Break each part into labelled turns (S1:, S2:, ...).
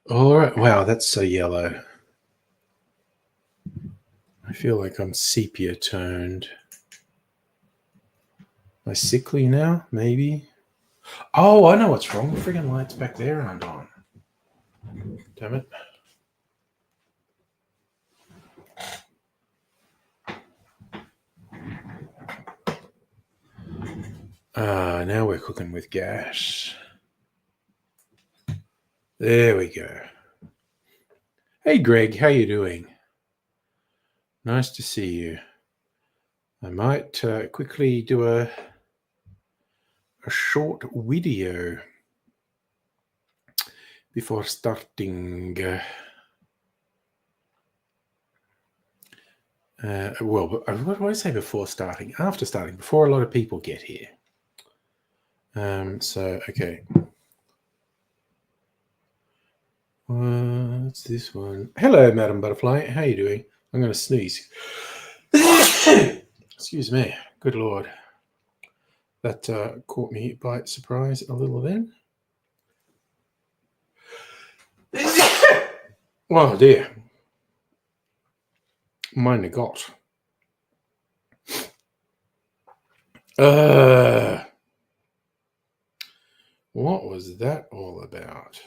S1: All right. Wow, that's so yellow. I feel like I'm sepia toned. Am I sickly now? Maybe. Oh, I know what's wrong. The friggin' lights back there aren't on. Damn it. Now we're cooking with gas. There we go. Hey, Greg, how you doing? Nice to see you. I might quickly do a short video before starting. Well, what do I say before starting? After starting, before a lot of people get here. Okay. What's this one? Hello, Madam Butterfly. How you doing? I'm going to sneeze. Excuse me. Good Lord. That caught me by surprise a little then. Oh, dear. Meine Gott. What was that all about?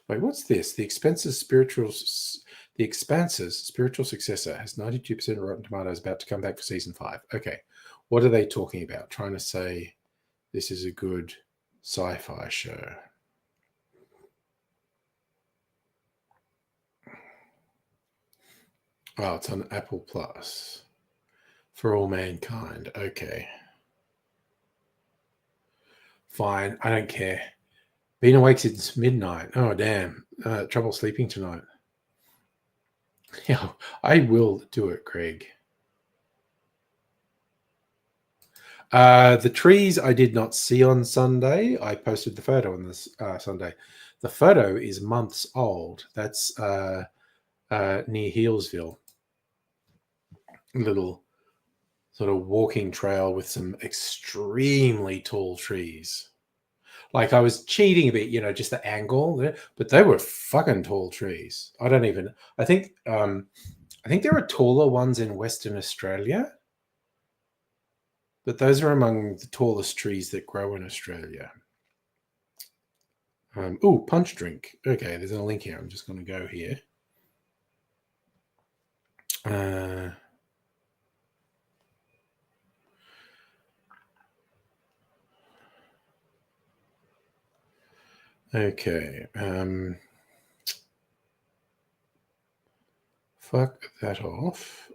S1: Wait, what's this? The Expanse's spiritual successor has 92% Rotten Tomatoes, about to come back for season 5. Okay, what are they talking about? Trying to say this is a good sci-fi show. Oh, it's on Apple Plus. For All Mankind. Okay. Fine, I don't care. Been awake since midnight. Oh, damn. Trouble sleeping tonight. Yeah, I will do it, Greg. The trees I did not see on Sunday. I posted the photo on this Sunday. The photo is months old. That's near Healesville. Little sort of walking trail with some extremely tall trees. Like I was cheating a bit, just the angle, but they were fucking tall trees. I think there are taller ones in Western Australia, but those are among the tallest trees that grow in Australia. Punch drink. Okay, there's a link here. I'm just going to go here. Okay. Fuck that off.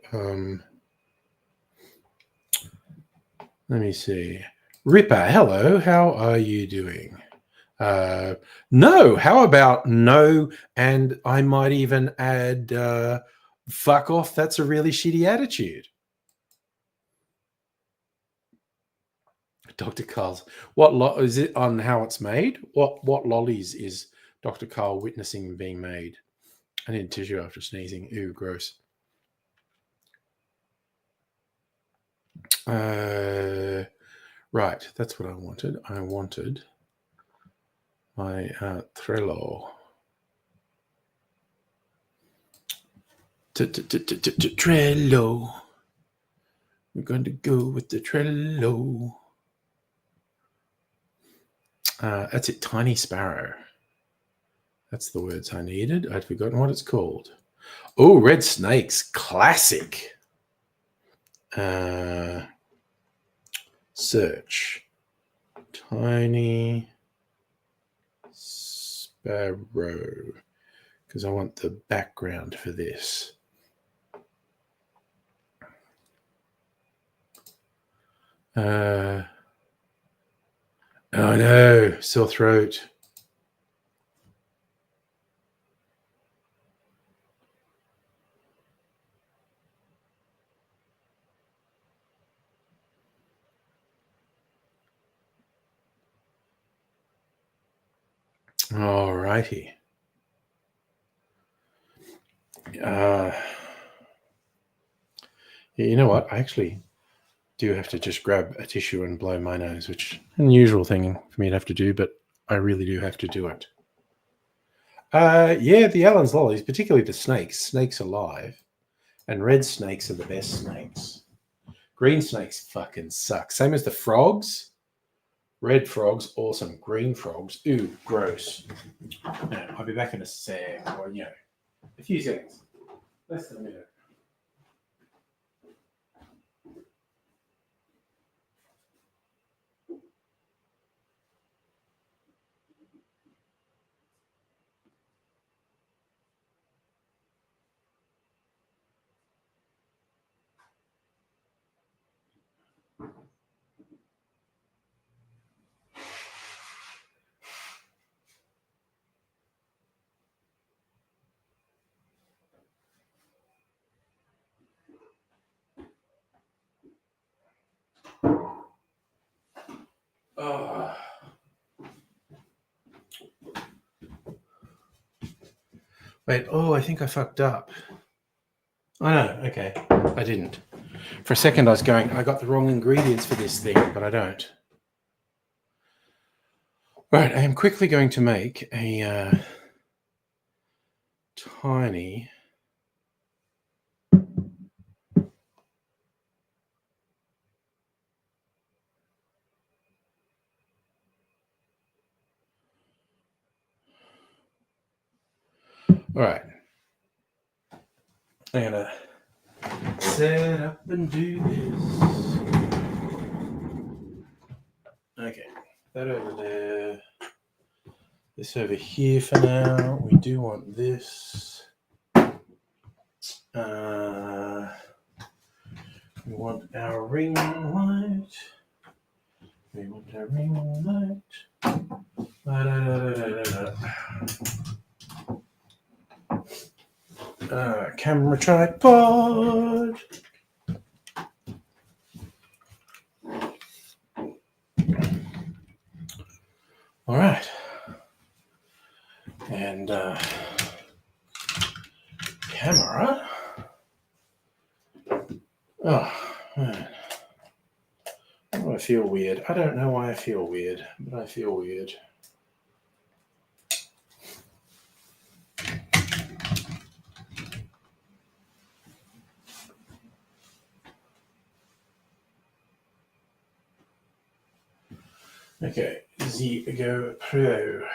S1: Let me see. Ripper, hello. How are you doing? No. How about no? And I might even add fuck off. That's a really shitty attitude. Dr. Carl's. What is it on how it's made? What lollies is Dr. Carl witnessing being made? I need tissue after sneezing. Ew, gross. Right, that's what I wanted. I wanted my Trello. Trello. We're going to go with the Trello. That's it, Tiny Sparrow. That's the words I needed. I'd forgotten what it's called. Oh, Red Snakes, classic. Search. Tiny Sparrow. Because I want the background for this. Oh no, sore throat. All righty. You know what? I actually do have to just grab a tissue and blow my nose, which is an unusual thing for me to have to do, but I really do have to do it. Yeah, the Allen's lollies, particularly the snakes. Snakes alive. And red snakes are the best snakes. Green snakes fucking suck. Same as the frogs. Red frogs, awesome. Green frogs, ooh, gross. Now, I'll be back in a sec, or, a few seconds. Less than a minute. Oh. Wait, I think I fucked up. Oh, no, okay. I didn't. For a second, I was going, I got the wrong ingredients for this thing, but I don't. Right, I am quickly going to make a tiny... All right. I'm going to set up and do this. Okay, that over there. This over here for now. We do want this. We want our ring light. We want our ring light. Camera tripod. All right. And camera. Oh, man. I feel weird. I don't know why I feel weird, but I feel weird. Okay, the GoPro.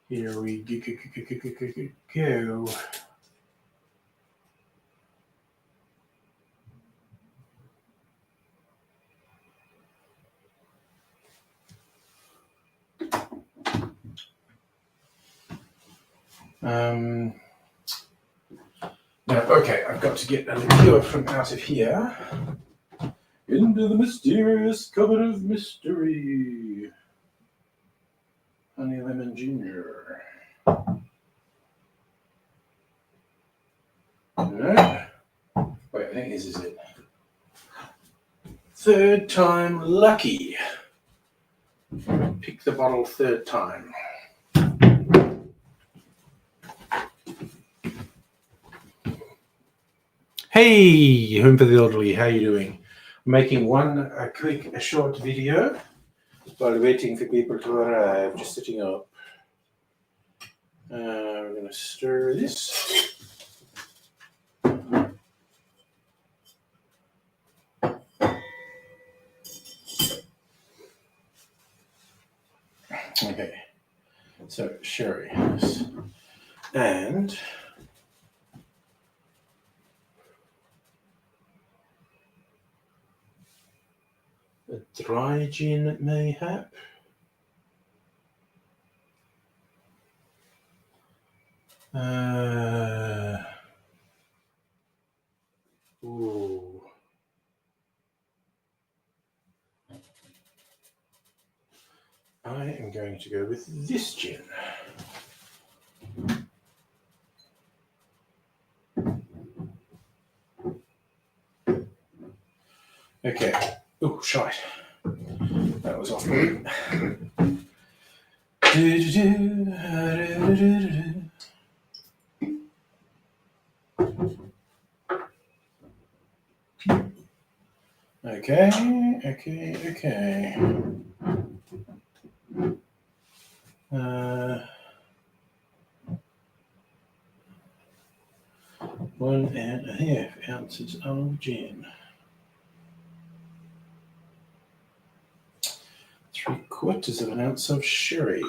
S1: Here we go. Now, okay, I've got to get a liqueur from out of here into the mysterious cupboard of mystery. Honey Lemon Ginger. No. Wait, I think this is it. Third time lucky. Pick the bottle third time. Hey, Home for the Elderly, how you doing? I'm making a short video while waiting for people to arrive. Just sitting up. We're going to stir this. Okay, so sherry, and a dry gin mayhap. Ooh. I am going to go with this gin. Okay. Oh, shite. That was off. Okay. One and a half ounces of gin. 3/4 of an ounce of sherry.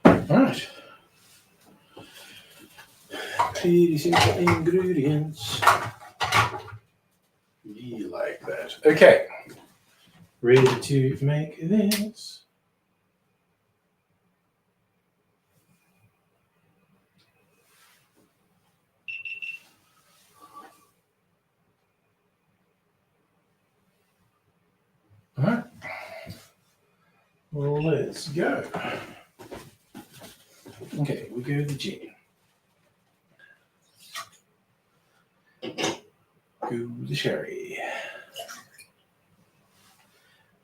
S1: Alright. Pretty simple ingredients. You like that. Okay. Ready to make this. Alright. Well, let's go. Okay, we go the gin. Go the sherry.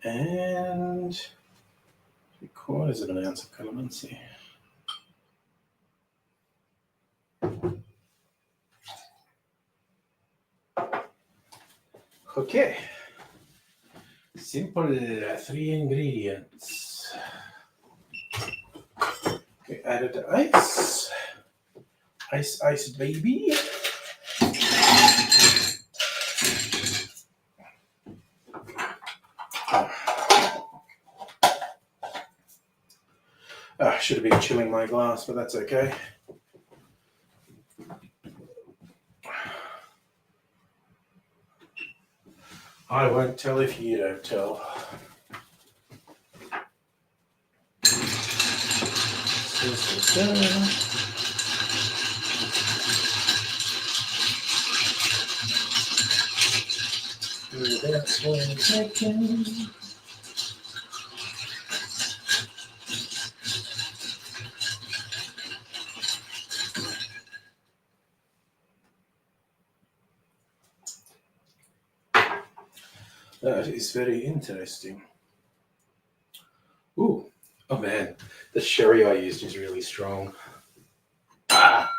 S1: And 3/4 of an ounce of calamansi. Okay. Simple 3 ingredients. Okay, added the ice. Ice, baby. Should have been chilling my glass, but that's okay. I won't tell if you don't tell. That's 1 second. That is very interesting. Ooh, oh man, the sherry I used is really strong. Ah.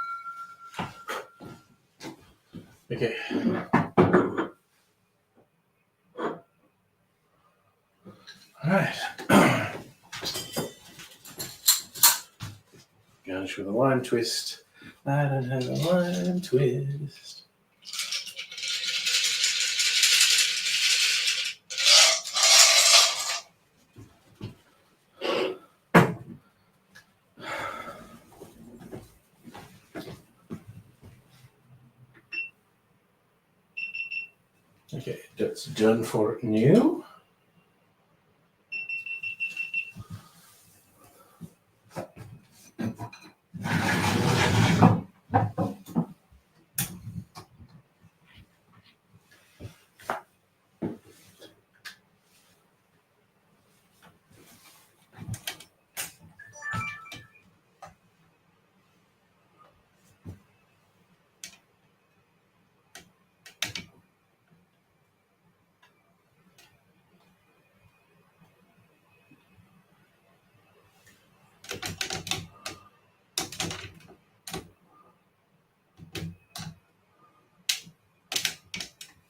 S1: Okay. All right. Garnish with a lime twist. I don't have a lime twist. Okay, that's done for new.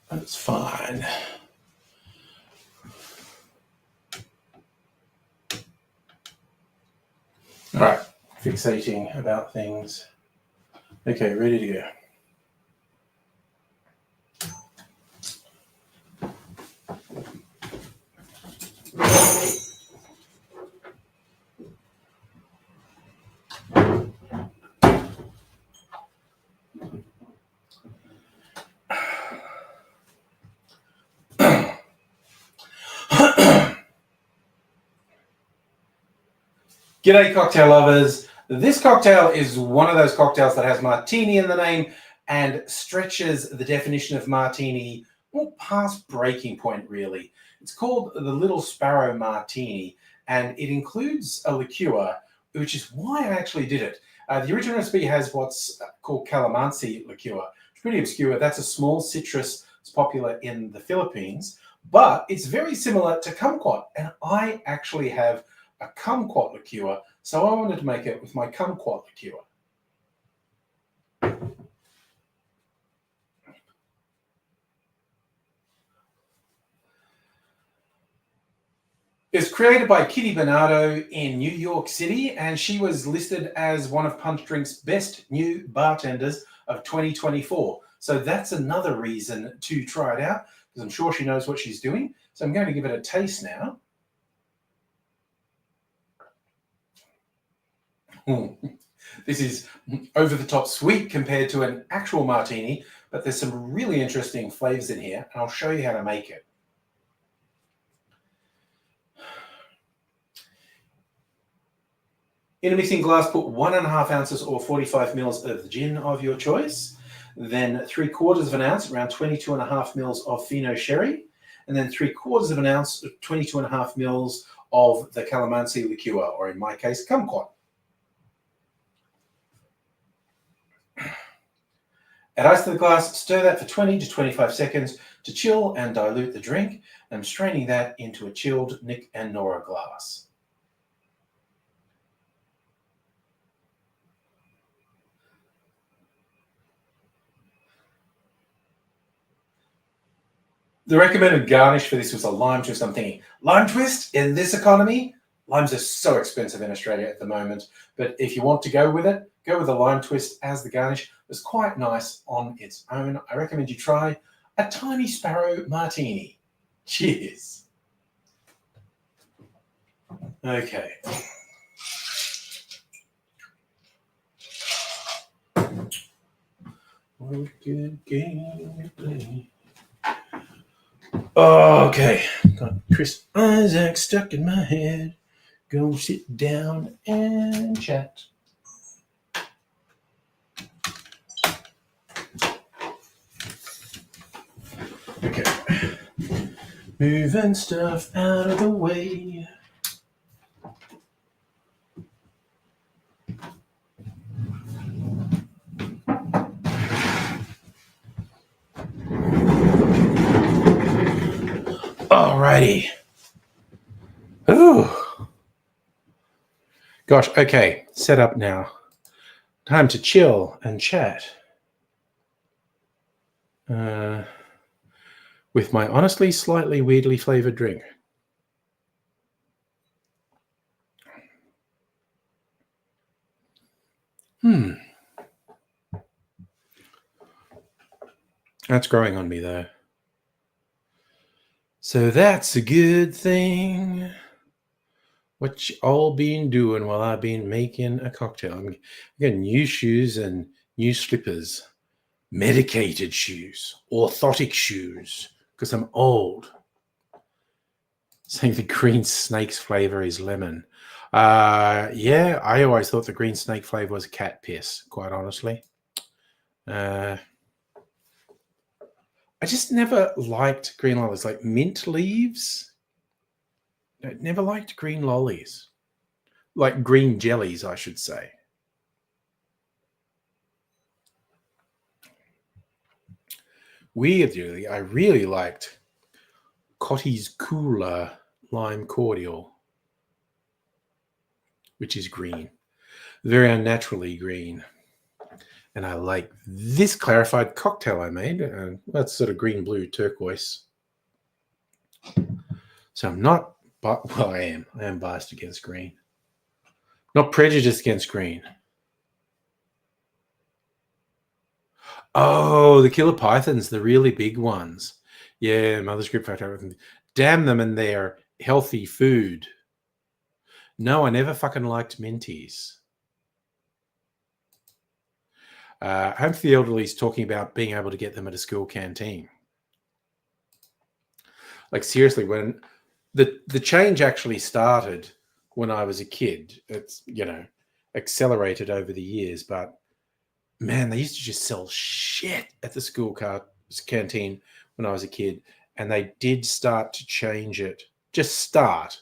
S1: That's fine. All right, fixating about things. Okay, ready to go. G'day, cocktail lovers. This cocktail is one of those cocktails that has martini in the name and stretches the definition of martini well, past breaking point, really. It's called the Little Sparrow Martini, and it includes a liqueur, which is why I actually did it. The original recipe has what's called calamansi liqueur. It's pretty obscure. That's a small citrus. It's popular in the Philippines, but it's very similar to kumquat, and I actually have a kumquat liqueur, so I wanted to make it with my kumquat liqueur. It's created by Kitty Bernardo in New York City, and she was listed as one of Punch Drink's best new bartenders of 2024. So that's another reason to try it out, because I'm sure she knows what she's doing. So I'm going to give it a taste now. This is over the top sweet compared to an actual martini, but there's some really interesting flavors in here, and I'll show you how to make it. In a mixing glass, put 1.5 ounces or 45 mils of the gin of your choice, then 3/4 of an ounce, around 22.5 mils of Fino sherry, and then 3/4 of an ounce, 22.5 mils of the calamansi liqueur, or in my case, kumquat. Add ice to the glass, stir that for 20 to 25 seconds to chill and dilute the drink. I'm straining that into a chilled Nick and Nora glass. The recommended garnish for this was a lime twist. I'm thinking, lime twist in this economy? Limes are so expensive in Australia at the moment. But if you want to go with it, go with a lime twist as the garnish. It's quite nice on its own. I recommend you try a Tiny Sparrow Martini. Cheers. Okay. What good game to play? Okay, got Chris Isaac stuck in my head. Go sit down and chat. Okay, moving stuff out of the way. Alrighty. Ooh. Gosh, okay, set up now. Time to chill and chat. With my honestly slightly weirdly flavored drink. That's growing on me though. So that's a good thing. What you all been doing while I've been making a cocktail? I'm getting new shoes and new slippers. Medicated shoes. Orthotic shoes. Because I'm old. Saying the green snake's flavor is lemon. Yeah, I always thought the green snake flavor was cat piss, quite honestly. I just never liked green lollies. Like mint leaves. I never liked green lollies. Like green jellies, I should say. Weirdly, I really liked Cotty's Cooler Lime Cordial, which is green. Very unnaturally green. And I like this clarified cocktail I made. That's sort of green, blue, turquoise. So I'm not, well, I am biased against green. Not prejudiced against green. Oh, the killer pythons, the really big ones. Yeah, Mother's Group Factor. Damn them and their healthy food. No, I never fucking liked minties. Home for the Elderly is talking about being able to get them at a school canteen. Like seriously, when the change actually started when I was a kid, it's accelerated over the years. But man, they used to just sell shit at the school canteen when I was a kid, and they did start to change it. Just start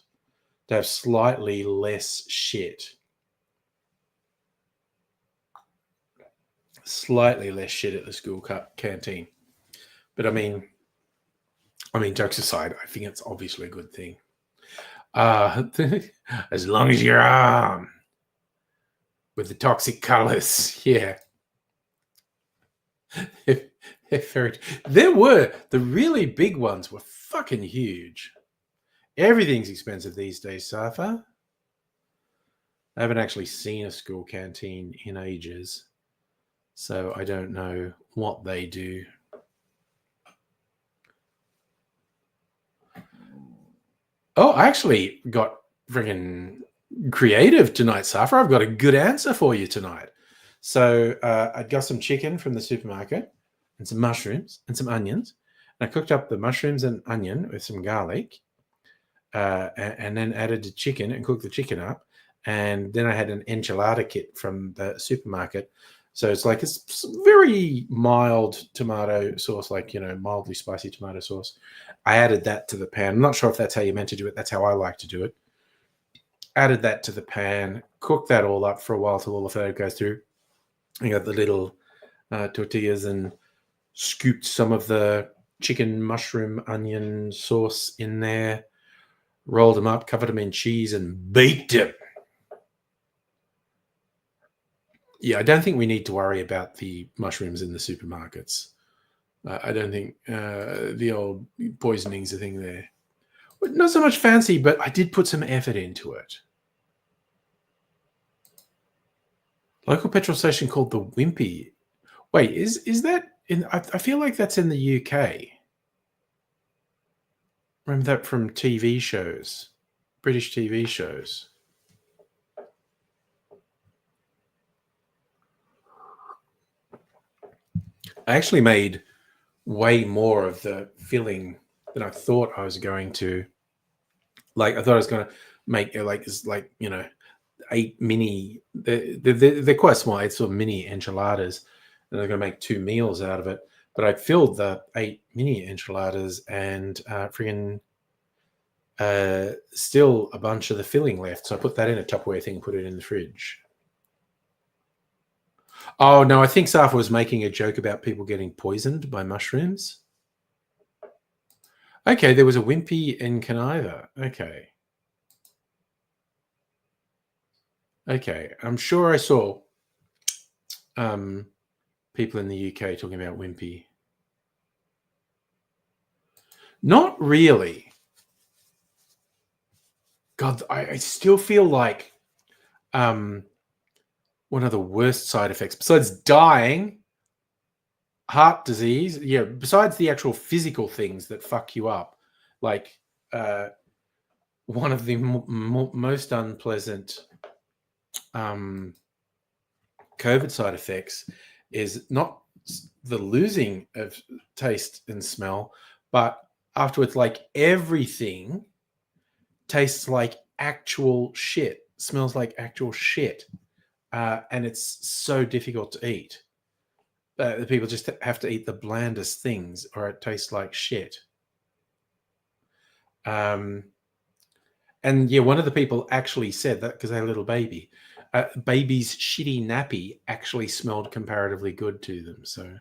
S1: to have slightly less shit. Slightly less shit at the school canteen. But I mean, jokes aside, I think it's obviously a good thing. As long as you're armed with the toxic colors, yeah. There were the really big ones were fucking huge. Everything's expensive these days, Safa. I haven't actually seen a school canteen in ages, so I don't know what they do. Oh, I actually got friggin' creative tonight, Safa. I've got a good answer for you tonight. So I got some chicken from the supermarket and some mushrooms and some onions. And I cooked up the mushrooms and onion with some garlic, and then added the chicken and cooked the chicken up. And then I had an enchilada kit from the supermarket. So it's like it's very mild tomato sauce, like, mildly spicy tomato sauce. I added that to the pan. I'm not sure if that's how you meant to do it. That's how I like to do it. Added that to the pan, cooked that all up for a while till all the flavor goes through. You got the little tortillas and scooped some of the chicken, mushroom, onion sauce in there, rolled them up, covered them in cheese, and baked them. Yeah, I don't think we need to worry about the mushrooms in the supermarkets. I don't think the old poisoning's a thing there. But not so much fancy, but I did put some effort into it. Local petrol station called the Wimpy. Wait, is that in? I feel like that's in the UK. Remember that from TV shows, British TV shows. I actually made way more of the filling than I thought I was going to. Like, I thought I was going to make 8 mini. They're quite small. It's sort of mini enchiladas, and they're going to make 2 meals out of it. But I filled the 8 mini enchiladas, and still a bunch of the filling left. So I put that in a Tupperware thing and put it in the fridge. Oh, no, I think Safa was making a joke about people getting poisoned by mushrooms. Okay, there was a Wimpy in Canaiva. Okay, I'm sure I saw people in the UK talking about Wimpy. Not really. God, I still feel like one of the worst side effects, besides dying, heart disease, besides the actual physical things that fuck you up, like one of the most unpleasant COVID side effects is not the losing of taste and smell, but afterwards, like, everything tastes like actual shit, smells like actual shit, and it's so difficult to eat. The people just have to eat the blandest things, or it tastes like shit. And one of the people actually said that because they had a little baby. Baby's shitty nappy actually smelled comparatively good to them. So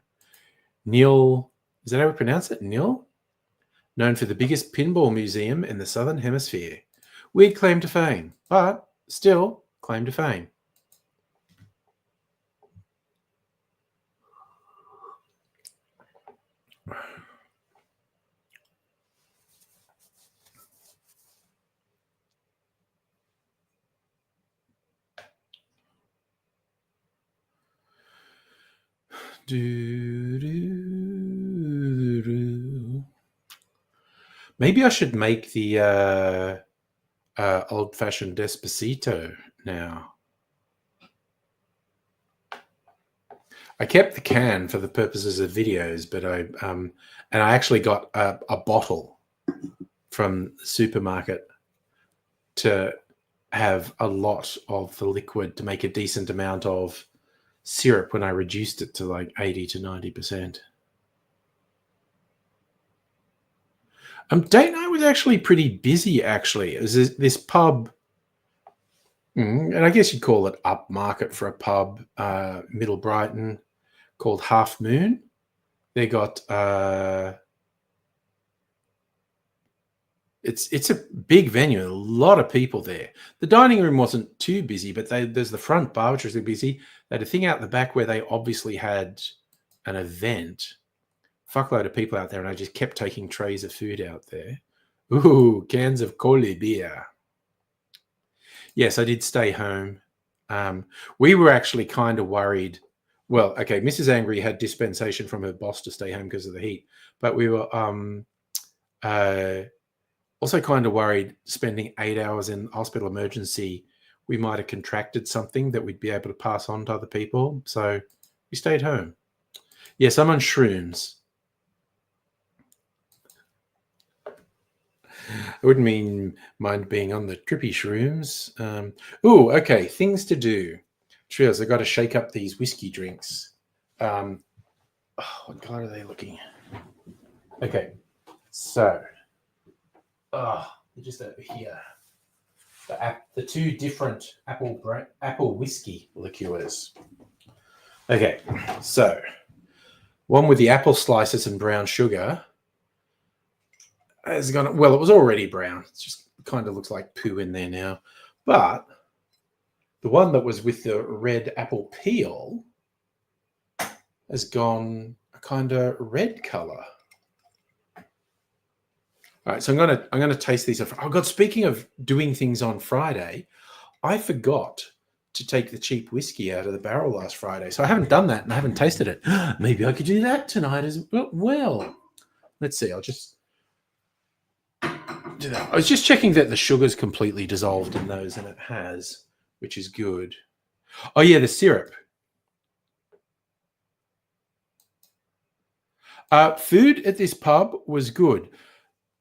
S1: Neil, is that how we pronounce it? Neil? Known for the biggest pinball museum in the Southern Hemisphere. Weird claim to fame, but still claim to fame. Maybe I should make the old-fashioned Despacito now. I kept the can for the purposes of videos, but I actually got a bottle from the supermarket to have a lot of the liquid to make a decent amount of syrup when I reduced it to like 80 to 90%. Date night was actually pretty busy. Actually, it was this pub, and I guess you'd call it upmarket for a pub, Middle Brighton, called Half Moon. They got it's a big venue, a lot of people there. The dining room wasn't too busy, but there's the front bar, which was busy. They had a thing out the back where they obviously had an event. Fuckload of people out there, and I just kept taking trays of food out there. Ooh, cans of Collie beer. Yes, I did stay home. We were actually kind of worried. Well, okay, Mrs. Angry had dispensation from her boss to stay home because of the heat, but we were also kind of worried spending 8 hours in hospital emergency, we might have contracted something that we'd be able to pass on to other people. So we stayed home. Yes, I'm on shrooms. I wouldn't mind being on the trippy shrooms. Okay, things to do. Trios, I got to shake up these whiskey drinks. What color are they looking? Okay, so they're just over here. The two different apple whiskey liqueurs. Okay, so one with the apple slices and brown sugar. Well, it was already brown. It just kind of looks like poo in there now. But the one that was with the red apple peel has gone a kind of red color. All right, so I'm gonna taste these. Oh God! Speaking of doing things on Friday, I forgot to take the cheap whiskey out of the barrel last Friday, so I haven't done that and I haven't tasted it. Maybe I could do that tonight as well. Let's see. I'll just do that. I was just checking that the sugar's completely dissolved in those, and it has, which is good. Oh yeah, the syrup. Food at this pub was good.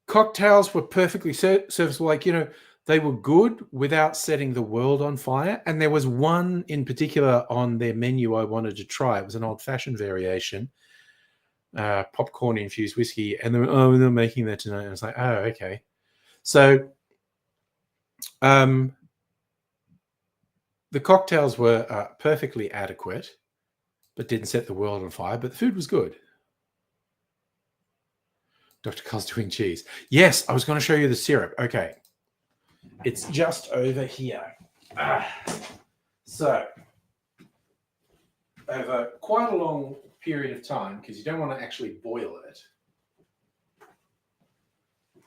S1: Cocktails were perfectly serviceable. Like, they were good without setting the world on fire. And there was one in particular on their menu I wanted to try. It was an old-fashioned variation, popcorn-infused whiskey. And they were, they're making that tonight. And I was like, oh, okay. So the cocktails were perfectly adequate, but didn't set the world on fire. But the food was good. Dr. Carl's doing cheese. Yes, I was going to show you the syrup. Okay. It's just over here. So, over quite a long period of time, because you don't want to actually boil it,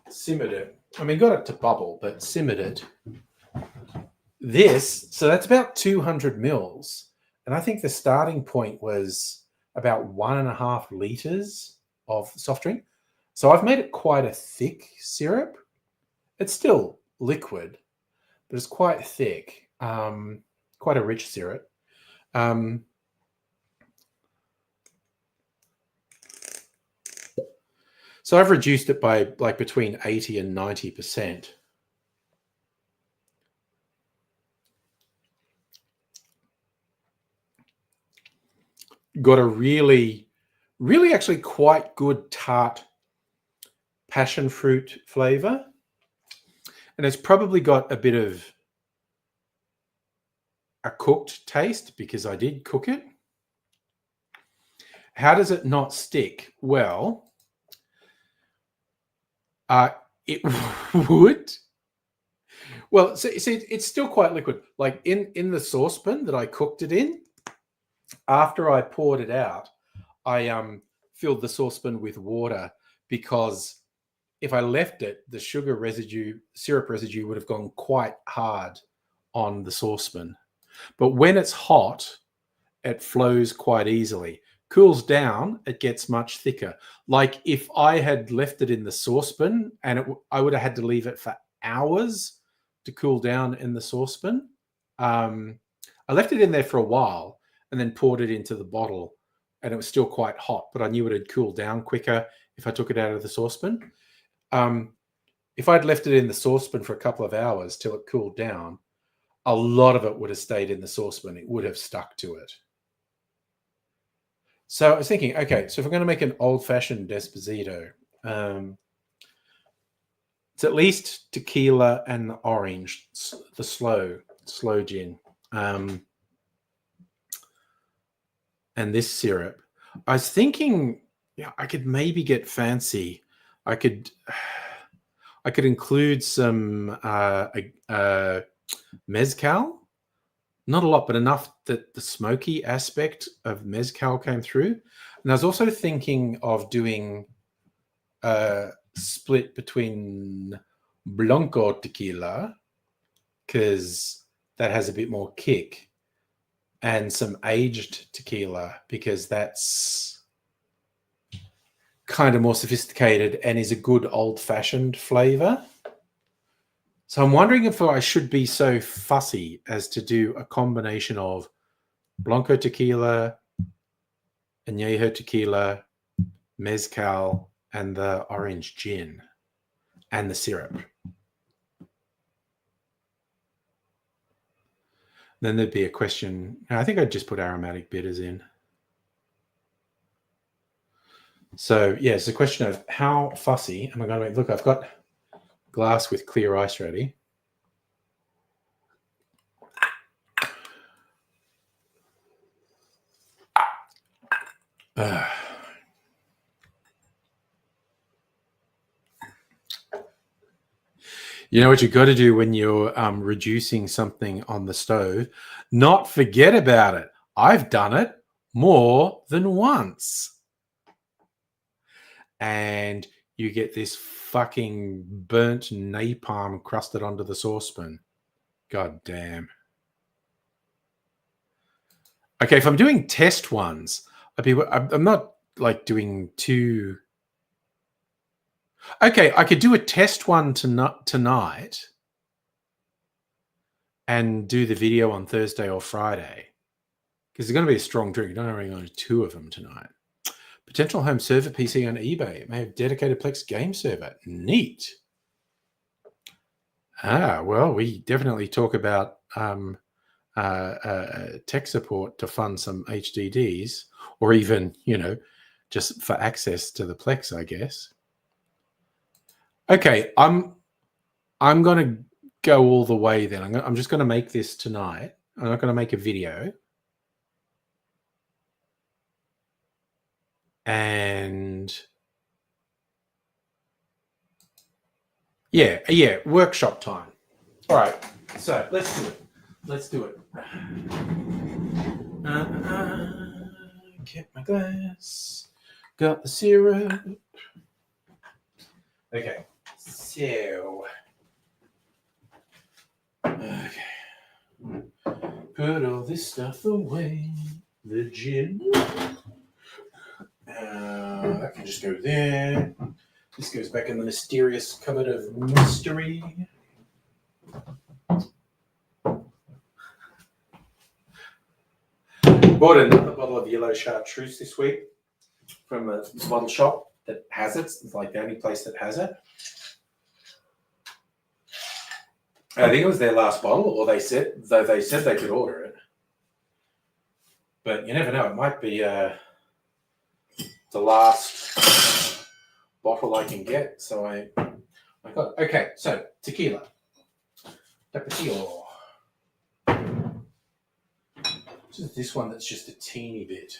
S1: simmered it. I mean, got it to bubble, but simmered it. So that's about 200 mils. And I think the starting point was about 1.5 liters of soft drink. So I've made it quite a thick syrup. It's still liquid, but it's quite thick, quite a rich syrup. So I've reduced it by like between 80 and 90%. Got a really, really actually quite good tart passion fruit flavor. And it's probably got a bit of a cooked taste because I did cook it. How does it not stick? Well, it would. Well, see, it's still quite liquid. Like in the saucepan that I cooked it in, after I poured it out, I filled the saucepan with water because if I left it, the syrup residue would have gone quite hard on the saucepan. But when it's hot, it flows quite easily. Cools down, it gets much thicker. Like if I had left it in the saucepan and I would have had to leave it for hours to cool down in the saucepan. I left it in there for a while and then poured it into the bottle and it was still quite hot, but I knew it had cooled down quicker if I took it out of the saucepan. If I'd left it in the saucepan for a couple of hours till it cooled down, a lot of it would have stayed in the saucepan. It would have stuck to it. So I was thinking, okay, so if we're going to make an old-fashioned Desposito, It's at least tequila and the orange, the slow gin. And this syrup. I was thinking, yeah, I could maybe get fancy. I could include some mezcal. Not a lot, but enough that the smoky aspect of mezcal came through. And I was also thinking of doing a split between Blanco tequila, because that has a bit more kick, and some aged tequila, because that's kind of more sophisticated and is a good old-fashioned flavor. So I'm wondering if I should be so fussy as to do a combination of Blanco tequila, Añejo tequila, mezcal, and the orange gin, and the syrup. Then there'd be a question. I think I'd just put aromatic bitters in. So yeah, it's a question of how fussy am I going to make? Look, I've got glass with clear ice ready. You know what you've got to do when you're reducing something on the stove? Not forget about it. I've done it more than once. And you get this fucking burnt napalm crusted onto the saucepan. God damn. Okay, if I'm doing test ones, I'm not like doing two. Okay, I could do a test one tonight and do the video on Thursday or Friday, because there's going to be a strong drink. You don't only want two of them tonight. Potential home server PC on eBay. It may have dedicated Plex game server. Neat. Well, we definitely talk about tech support to fund some HDDs, or even, just for access to the Plex, I guess. Okay, I'm going to go all the way then. I'm just going to make this tonight. I'm not going to make a video. And yeah, workshop time. All right, so let's do it. Get my glass. Got the syrup. Okay, so put all this stuff away. The gin. That can just go there. This goes back in the mysterious cupboard of mystery. Bought another bottle of yellow chartreuse this week from a bottle shop that has it. It's like the only place that has it. I think it was their last bottle, or they said they could order it. But you never know. It might be the last bottle I can get. So I got it. Okay, so tequila. Tapatio. Just this one that's just a teeny bit.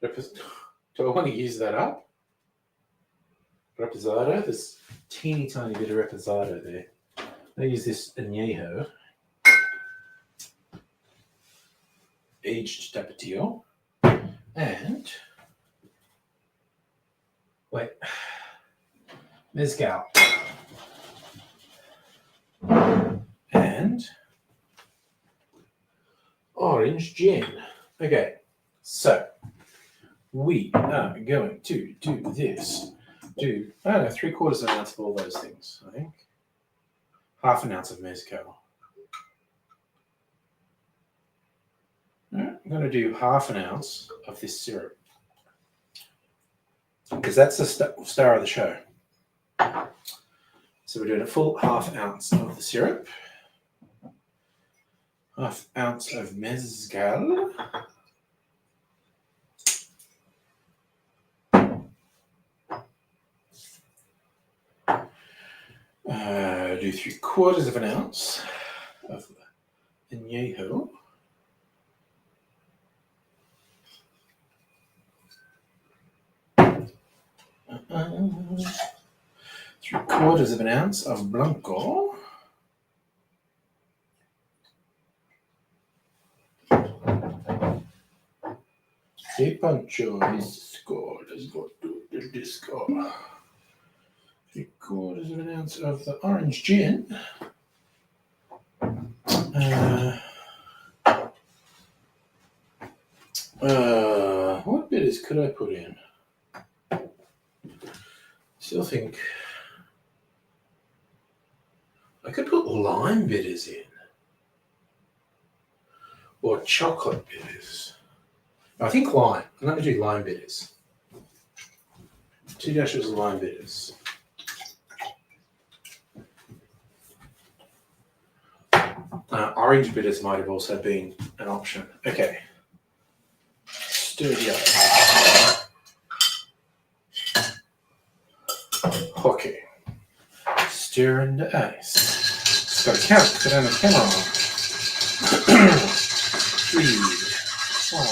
S1: Do I want to use that up? Reposado. There's teeny tiny bit of reposado there. I use this Añejo. Aged Tapatio. And wait. Mezcal. And orange gin. Okay, so we are going to do this. I don't know, 3/4 ounce of all those things, I think. Half an ounce of mezcal. I'm going to do half an ounce of this syrup, because that's the star of the show. So we're doing a full half ounce of the syrup. Half ounce of mezcal. Do 3/4 of an ounce of añejo. Uh, 3/4 of an ounce of blanco. Hey Pancho, let's go to the disco. 3/4 of an ounce of the orange gin. What bitters could I put in? Still think I could put lime bitters in. Or chocolate bitters. I think lime. I'm going to do lime bitters. 2 dashes of lime bitters. Orange bitters might have also been an option. Okay. Stir it up. Okay. Stir in the ice. Just got to count. Put on the camera on. 3, 4,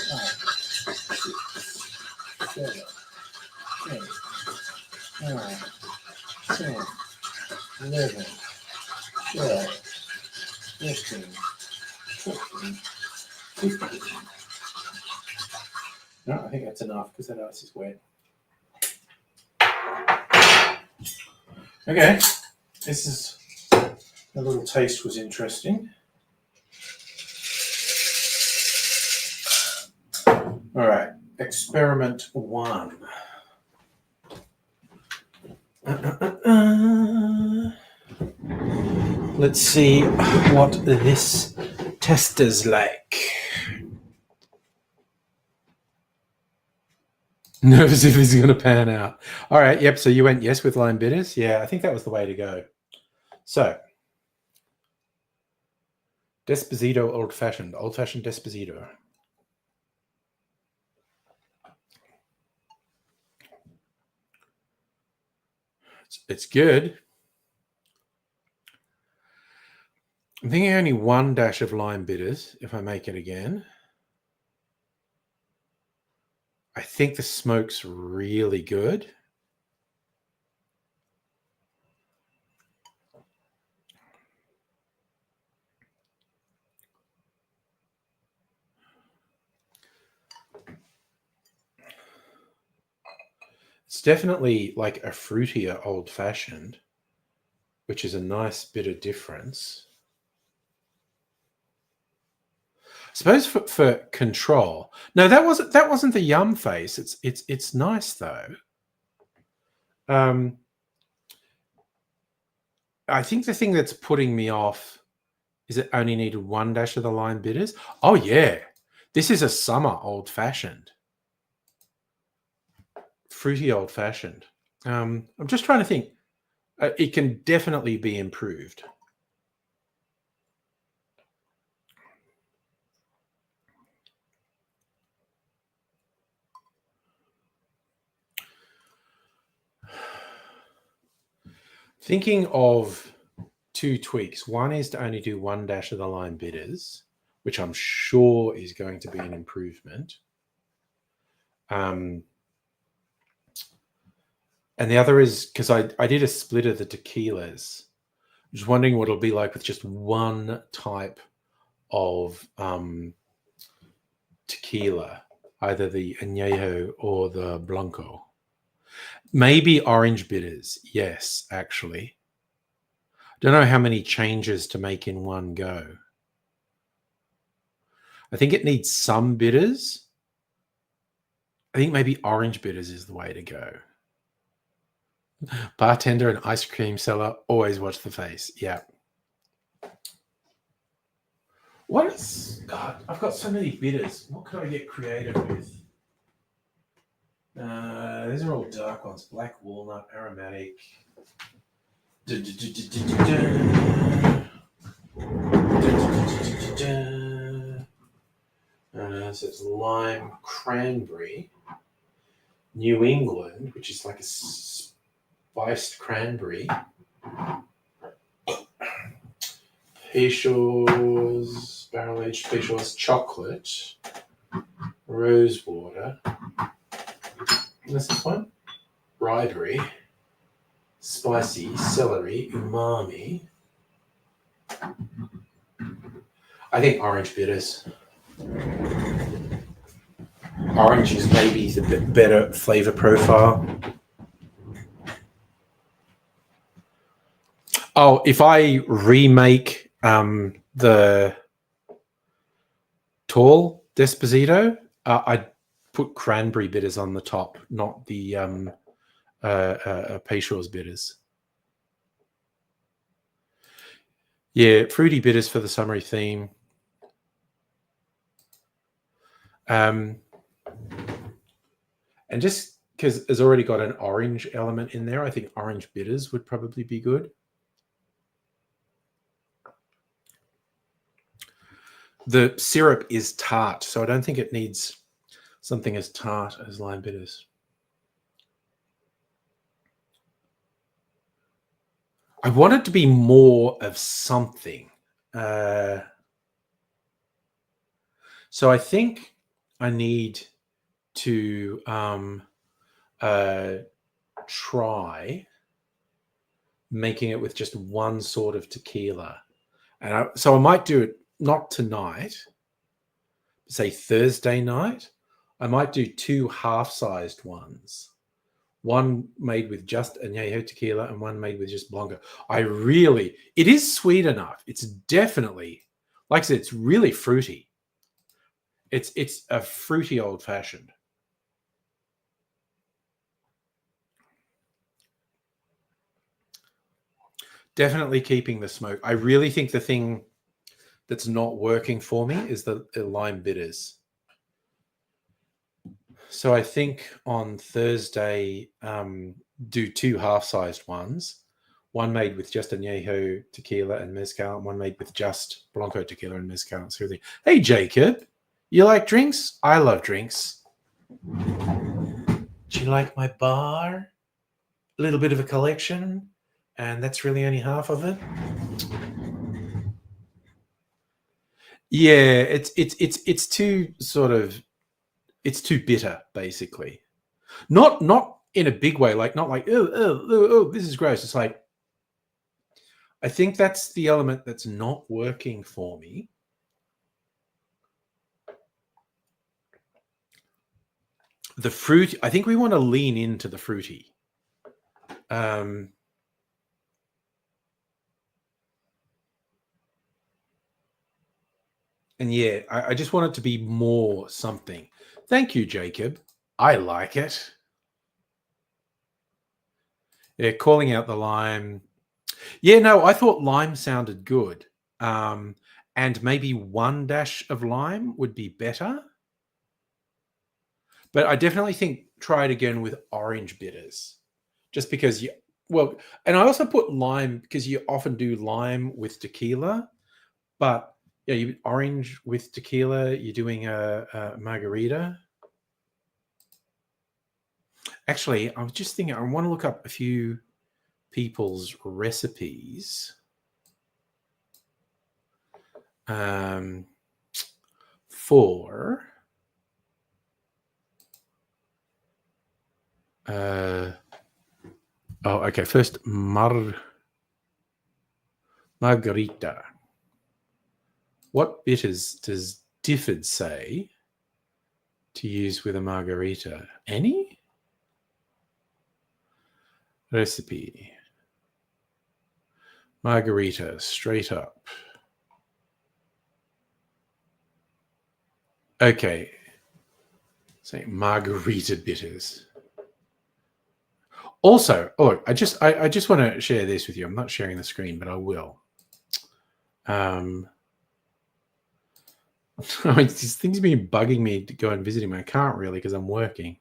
S1: 5, 6, 7, 8, 9, 10, 11, 12, 13, 14, 15. No, I think that's enough because that ice is wet. Okay, this is a little taste was interesting. All right, experiment 1. Let's see what this tester's like. Nervous if he's going to pan out. All right, yep, so you went yes with lime bitters. Yeah, I think that was the way to go. So, Desposito old-fashioned Desposito. It's good. I'm thinking only 1 dash of lime bitters if I make it again. I think the smoke's really good. It's definitely like a fruitier old-fashioned, which is a nice bit of difference. I suppose for control. No, that wasn't the yum face. It's nice though. I think the thing that's putting me off is it only needed 1 dash of the lime bitters. Oh yeah, this is a summer old-fashioned, fruity old-fashioned. I'm just trying to think. It can definitely be improved. Thinking of 2 tweaks. One is to only do 1 dash of the lime bitters, which I'm sure is going to be an improvement. And the other is because I did a split of the tequilas. I'm just wondering what it'll be like with just one type of tequila, either the añejo or the blanco. Maybe orange bitters. Yes, actually. Don't know how many changes to make in one go. I think it needs some bitters. I think maybe orange bitters is the way to go. Bartender and ice cream seller, always watch the face. Yeah. What is... God, I've got so many bitters. What could I get creative with? These are all dark ones. Black walnut, aromatic. So it's lime cranberry. New England, which is like a spiced cranberry, Peychaud's, barrel-aged Peychaud's chocolate, rose water. What's this one? Riberry, spicy, celery, umami. I think orange bitters. Orange is maybe the bit better flavor profile. Oh, if I remake the tall Despacito, I'd put cranberry bitters on the top, not the Peychaud's bitters. Yeah, fruity bitters for the summery theme. And just because it's already got an orange element in there, I think orange bitters would probably be good. The syrup is tart, so I don't think it needs something as tart as lime bitters. I want it to be more of something. So I think I need to try making it with just one sort of tequila. And so I might do it not tonight, say Thursday night. I might do 2 half-sized ones. One made with just añejo tequila and one made with just blanco. It is sweet enough. It's definitely, like I said, it's really fruity. It's a fruity old-fashioned. Definitely keeping the smoke. I really think the thing that's not working for me is the lime bitters. So I think on Thursday, do 2 half-sized ones. One made with just añejo tequila and mezcal, and one made with just blanco tequila and mezcal. And everything. Hey, Jacob, you like drinks? I love drinks. Do you like my bar? A little bit of a collection, and that's really only half of it. Yeah, it's too sort of, it's too bitter, basically. Not in a big way, like not like oh, this is gross. It's like, I think that's the element that's not working for me. The fruit, I think we want to lean into the fruity. And yeah, I just want it to be more something. Thank you, Jacob. I like it. Yeah, calling out the lime. Yeah, no, I thought lime sounded good. And maybe 1 dash of lime would be better. But I definitely think try it again with orange bitters. Just because and I also put lime because you often do lime with tequila. But yeah, you orange with tequila, you're doing a margarita. Actually, I was just thinking, I want to look up a few people's recipes for okay. First, margarita. What bitters does Difford say to use with a margarita? Any? Recipe. Margarita, straight up. Okay. Say margarita bitters. Also, look, I just want to share this with you. I'm not sharing the screen, but I will. These things have been bugging me to go and visit him. I can't really because I'm working.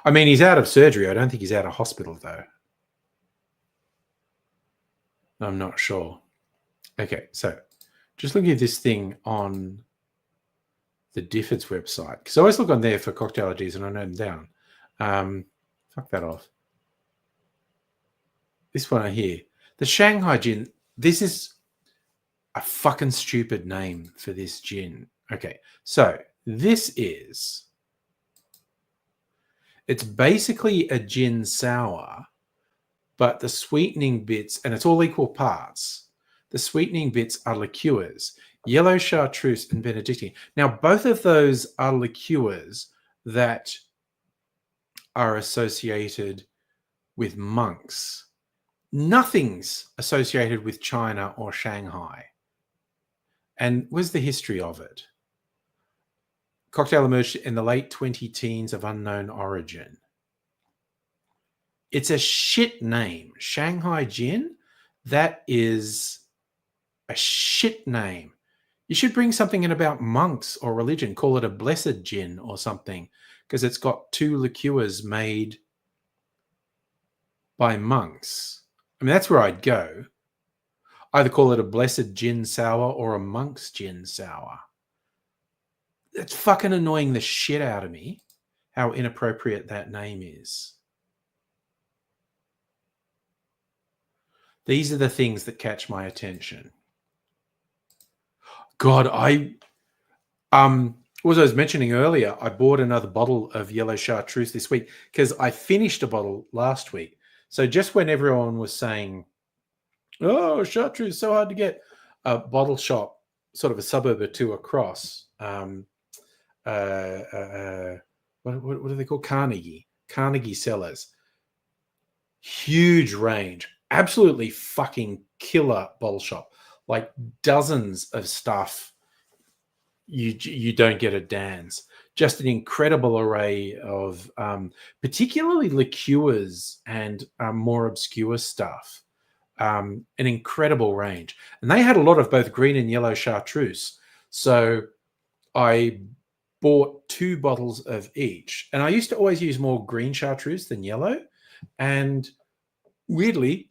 S1: I mean, he's out of surgery. I don't think he's out of hospital, though. I'm not sure. Okay, so just looking at this thing on the Difford's website, because I always look on there for cocktail ideas and I note them down. Fuck that off. This one here. The Shanghai gin. This is a fucking stupid name for this gin. Okay, so this is. It's basically a gin sour, but the sweetening bits, and it's all equal parts. The sweetening bits are liqueurs, yellow chartreuse and Benedictine. Now, both of those are liqueurs that are associated with monks. Nothing's associated with China or Shanghai. And where's the history of it? Cocktail emerged in the late 2010s of unknown origin. It's a shit name. Shanghai Gin, that is a shit name. You should bring something in about monks or religion. Call it a blessed gin or something, because it's got two liqueurs made by monks. I mean, that's where I'd go. Either call it a blessed gin sour or a monk's gin sour. It's fucking annoying the shit out of me how inappropriate that name is. These are the things that catch my attention. God, as I was mentioning earlier, I bought another bottle of yellow chartreuse this week because I finished a bottle last week. So just when everyone was saying, oh, chartreuse is so hard to get, a bottle shop, sort of a suburb or two across, what do they call? Carnegie Cellars. Huge range, absolutely fucking killer bottle shop. Like dozens of stuff you don't get at Dan's. Just an incredible array of particularly liqueurs and more obscure stuff. An incredible range. And they had a lot of both green and yellow chartreuse. So I bought 2 bottles of each. And I used to always use more green chartreuse than yellow. And weirdly,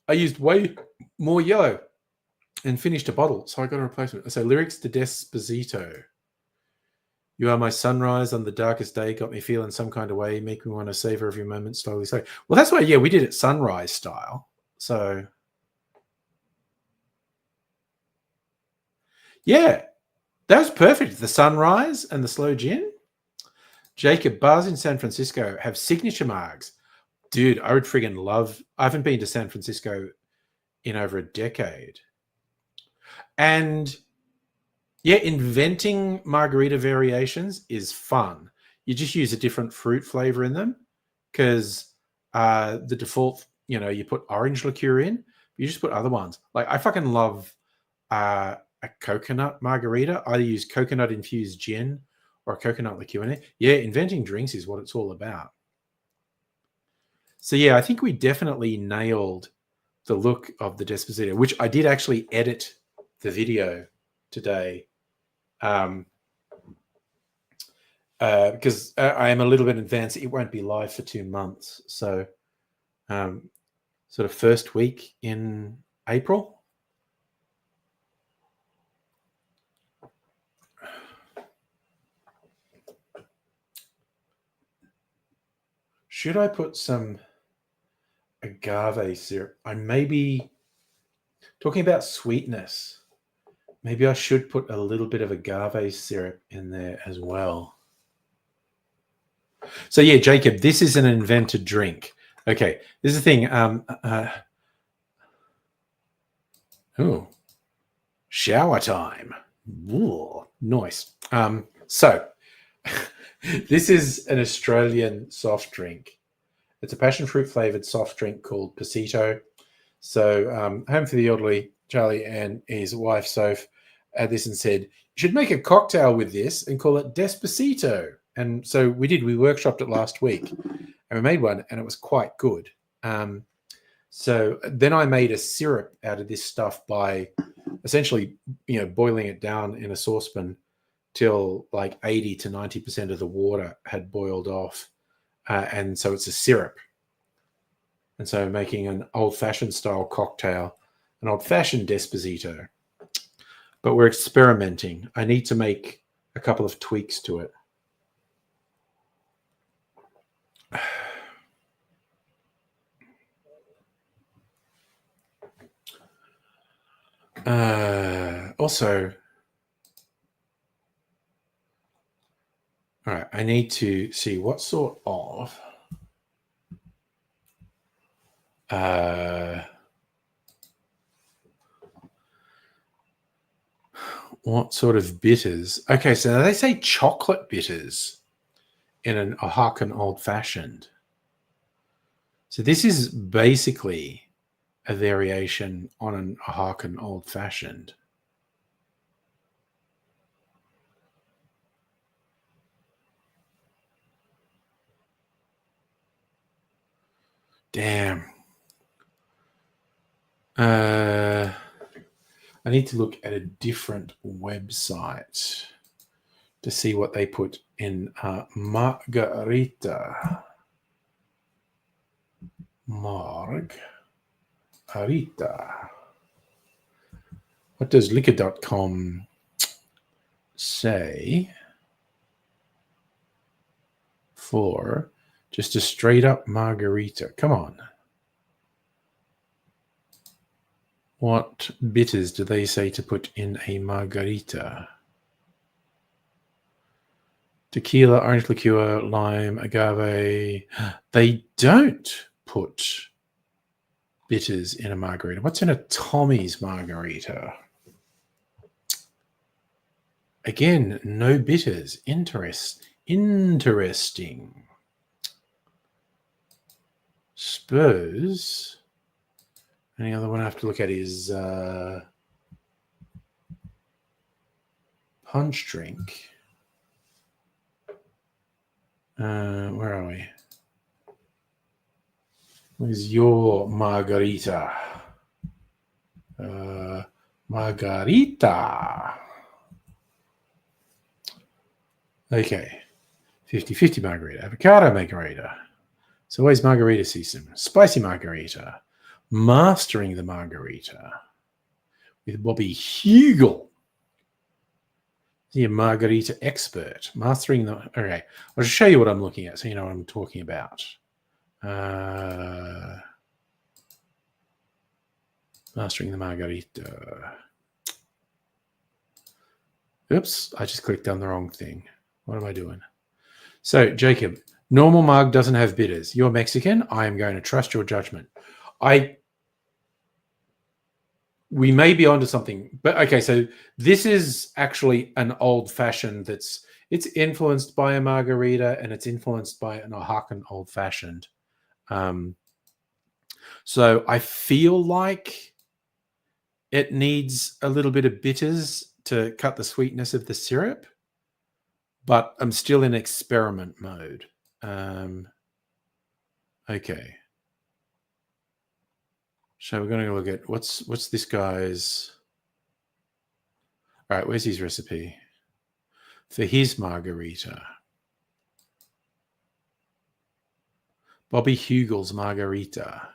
S1: I used way more yellow and finished a bottle. So I got a replacement. So lyrics to Despacito. You are my sunrise on the darkest day, got me feeling some kind of way, make me want to savor every moment slowly. So, well, that's why, yeah, we did it sunrise style. So, yeah, that was perfect. The sunrise and the slow gin. Jacob, bars in San Francisco have signature marks. Dude, I would friggin' love. I haven't been to San Francisco in over a decade. And yeah, inventing margarita variations is fun. You just use a different fruit flavor in them because the default, you put orange liqueur in. You just put other ones. Like I fucking love a coconut margarita. Either use coconut infused gin or a coconut liqueur in it. Yeah, inventing drinks is what it's all about. So yeah, I think we definitely nailed the look of the Despacito, which I did actually edit the video today. Because I am a little bit advanced. It won't be live for 2 months. So sort of first week in April. Should I put some agave syrup? I may be talking about sweetness. Maybe I should put a little bit of agave syrup in there as well. So yeah, Jacob, this is an invented drink. Okay, this is the thing. Shower time. Ooh, nice. So this is an Australian soft drink. It's a passion fruit flavored soft drink called Pasito. So Home for the Elderly, Charlie and his wife Soph had this and said, you should make a cocktail with this and call it Despacito. And so we did. We workshopped it last week and we made one and it was quite good. So then I made a syrup out of this stuff by essentially, boiling it down in a saucepan till like 80 to 90% of the water had boiled off. And so it's a syrup. And so making an old-fashioned style cocktail, an old-fashioned Despacito. But we're experimenting. I need to make a couple of tweaks to it. Also, all right, I need to see what sort of bitters. Okay, so they say chocolate bitters in an Oaxacan old fashioned. So this is basically a variation on an Oaxacan old fashioned. Damn. I need to look at a different website to see what they put in margarita. Margarita. What does liquor.com say for just a straight up margarita? Come on. What bitters do they say to put in a margarita? Tequila, orange liqueur, lime, agave. They don't put bitters in a margarita. What's in a Tommy's margarita? Again, no bitters. Interesting. Spurs. Any other one I have to look at is punch drink. Where are we? Where's your margarita? Margarita. Okay. 50-50 margarita. Avocado margarita. It's always margarita season. Spicy margarita. Mastering the margarita with Bobby Hugel. The margarita expert. Mastering the... Okay. I'll just show you what I'm looking at so you know what I'm talking about. Mastering the margarita. Oops, I just clicked on the wrong thing. What am I doing? So, Jacob, normal mug doesn't have bitters. You're Mexican. I am going to trust your judgment. We may be onto something, but okay. So this is actually an old fashioned it's influenced by a margarita and it's influenced by an Oaxacan old fashioned. So I feel like it needs a little bit of bitters to cut the sweetness of the syrup, but I'm still in experiment mode. Okay. So we're going to look at what's this guy's. All right, where's his recipe for his margarita? Bobby Hugel's margarita.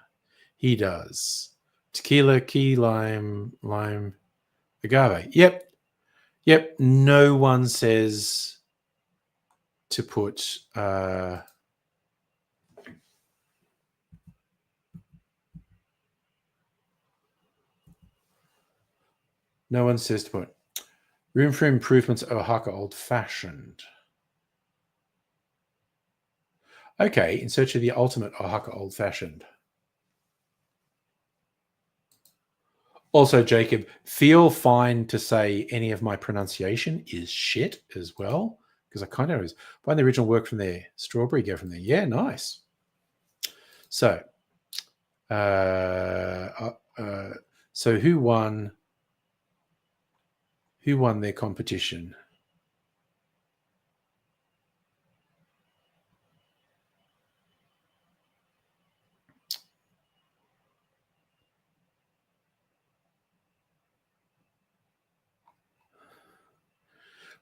S1: He does tequila, key lime, agave. Yep. No one says to put no one says to put room for improvements Oaxaca old fashioned. Okay, in search of the ultimate Oaxaca old fashioned. Also, Jacob, feel fine to say any of my pronunciation is shit as well, because I kind of was find the original work from there. Strawberry go from there. Yeah, nice. So, so who won? Who won their competition?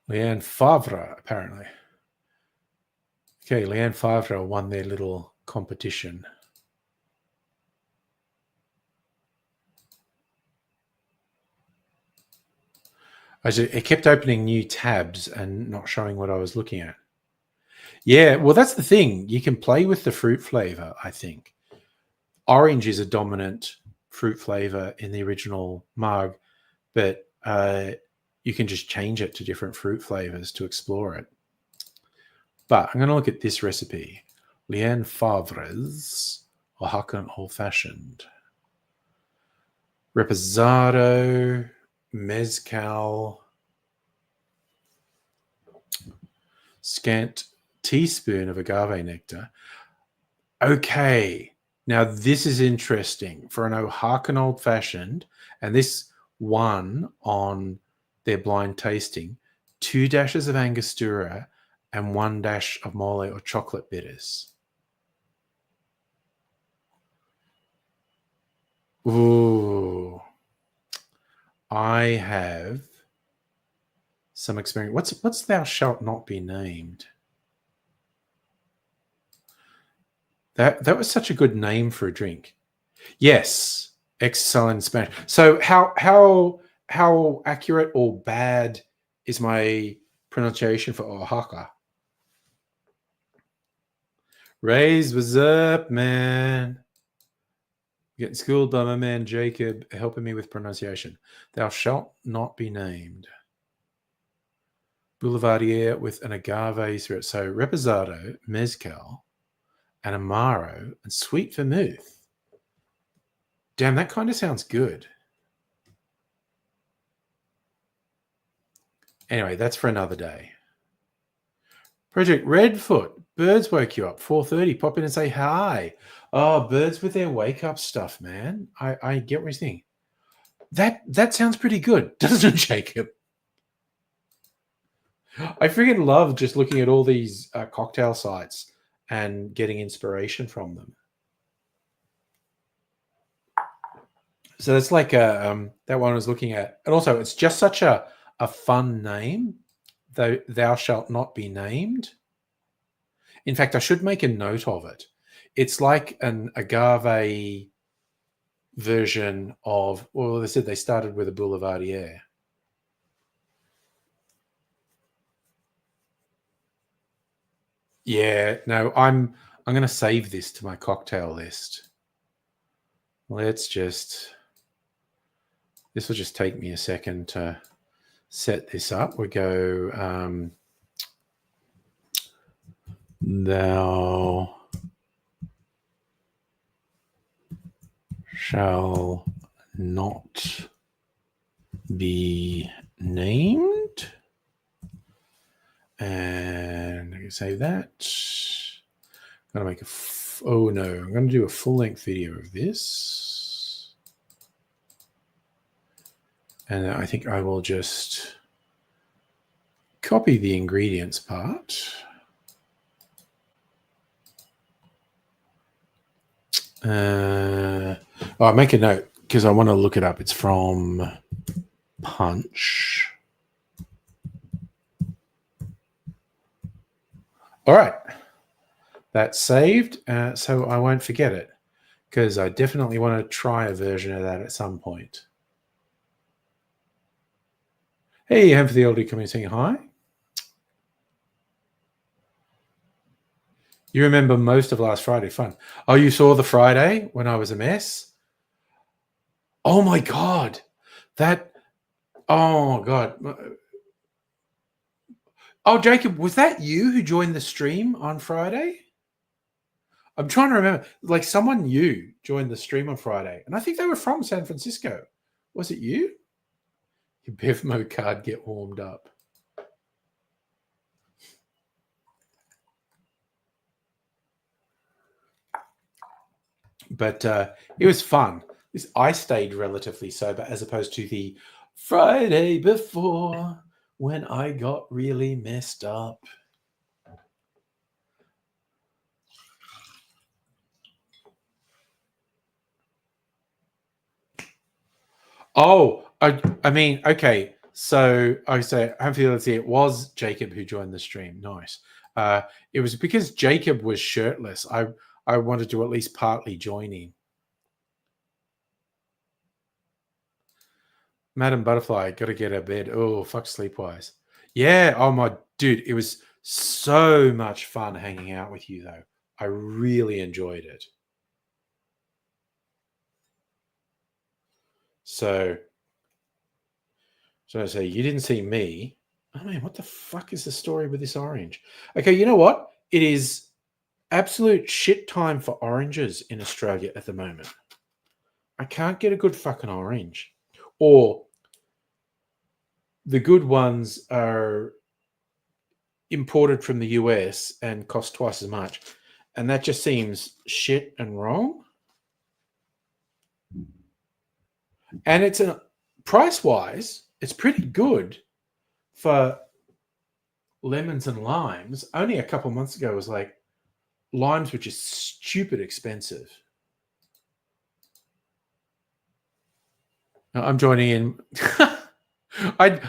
S1: Leanne Favre, apparently. Okay, Leanne Favre won their little competition. It kept opening new tabs and not showing what I was looking at. Yeah, well, that's the thing. You can play with the fruit flavor, I think. Orange is a dominant fruit flavor in the original mug. but you can just change it to different fruit flavors to explore it. But I'm going to look at this recipe. Leanne Favre's Oaxacan Old Fashioned. Reposado, mezcal, scant teaspoon of agave nectar. Okay, now this is interesting. For an Oaxacan Old Fashioned, and this one on their blind tasting, 2 dashes of Angostura and 1 dash of mole or chocolate bitters. Ooh, I have some experience. What's thou shalt not be named? That was such a good name for a drink. Yes, excellent Spanish. So how accurate or bad is my pronunciation for Oaxaca? Raise was up, man. Getting schooled by my man Jacob, helping me with pronunciation. Thou shalt not be named. Boulevardier with an agave syrup. So reposado, mezcal, and amaro, and sweet vermouth. Damn, that kind of sounds good. Anyway, that's for another day. Project Redfoot. Birds woke you up. 4:30. Pop in and say hi. Oh, birds with their wake up stuff, man. I get what you're saying. That sounds pretty good, doesn't it, Jacob? I freaking love just looking at all these cocktail sites and getting inspiration from them. So that's like that one I was looking at. And also, it's just such a fun name, though thou shalt not be named. In fact, I should make a note of it. It's like an agave version of, well, they said they started with a Boulevardier. Yeah, no, I'm going to save this to my cocktail list. Let's just, this will just take me a second to set this up. We go, thou shall not be named. And I can save that. I'm going to make a, oh no, I'm going to do a full length video of this. And I think I will just copy the ingredients part. I'll make a note because I want to look it up. It's from Punch. All right. That's saved, so I won't forget it because I definitely want to try a version of that at some point. Hey, Ham for the Oldie coming saying hi. You remember most of last Friday. Fun. Oh, you saw the Friday when I was a mess? Oh, my God. Oh, God. Oh, Jacob, was that you who joined the stream on Friday? I'm trying to remember. Like someone new joined the stream on Friday, and I think they were from San Francisco. Was it you? Your Bevmo card get warmed up. But it was fun. I stayed relatively sober as opposed to the Friday before when I got really messed up. Oh, I mean, okay. So I say, hopefully, let's see. It was Jacob who joined the stream. Nice. It was because Jacob was shirtless. I wanted to at least partly join in. Madam Butterfly, got to get out of bed. Oh, fuck Sleepwise. Yeah. Oh, my dude. It was so much fun hanging out with you, though. I really enjoyed it. So, So I say, you didn't see me. Oh man, what the fuck is the story with this orange? Okay, you know what? It is absolute shit time for oranges in Australia at the moment. I can't get a good fucking orange. Or the good ones are imported from the US and cost twice as much. And that just seems shit and wrong. And it's a price wise, it's pretty good for lemons and limes. Only a couple months ago, it was like limes were just stupid expensive. I'm joining in. I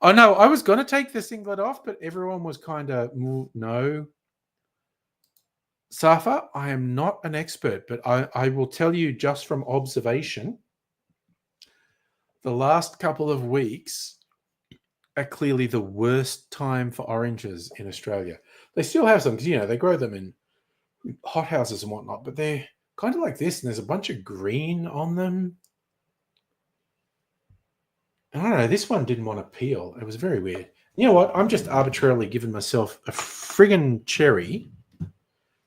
S1: know I was gonna take the singlet off, but everyone was kind of no. Safa, I am not an expert, but I will tell you just from observation, the last couple of weeks are clearly the worst time for oranges in Australia. They still have some because they grow them in hothouses and whatnot, but they're kind of like this, and there's a bunch of green on them. I don't know. This one didn't want to peel. It was very weird. You know what? I'm just arbitrarily giving myself a friggin' cherry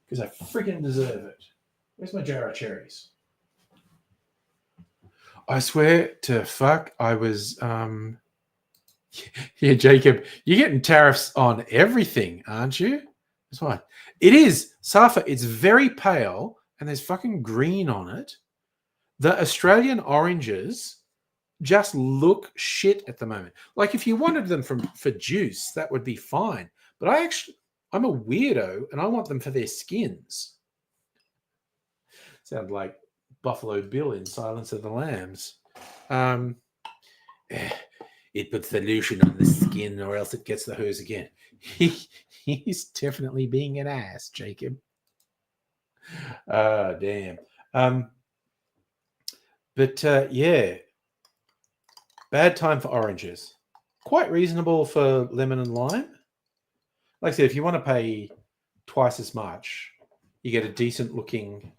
S1: because I friggin' deserve it. Where's my jar of cherries? I swear to fuck, I was. Yeah, Jacob, you're getting tariffs on everything, aren't you? That's why. It is, Safa, it's very pale and there's fucking green on it. The Australian oranges just look shit at the moment. Like if you wanted them for juice, that would be fine. But I'm a weirdo and I want them for their skins. Sound like Buffalo Bill in Silence of the Lambs. It puts the lotion on the skin or else it gets the hose again. He's definitely being an ass, Jacob. Damn. Yeah, bad time for oranges. Quite reasonable for lemon and lime. Like I said, if you want to pay twice as much, you get a decent looking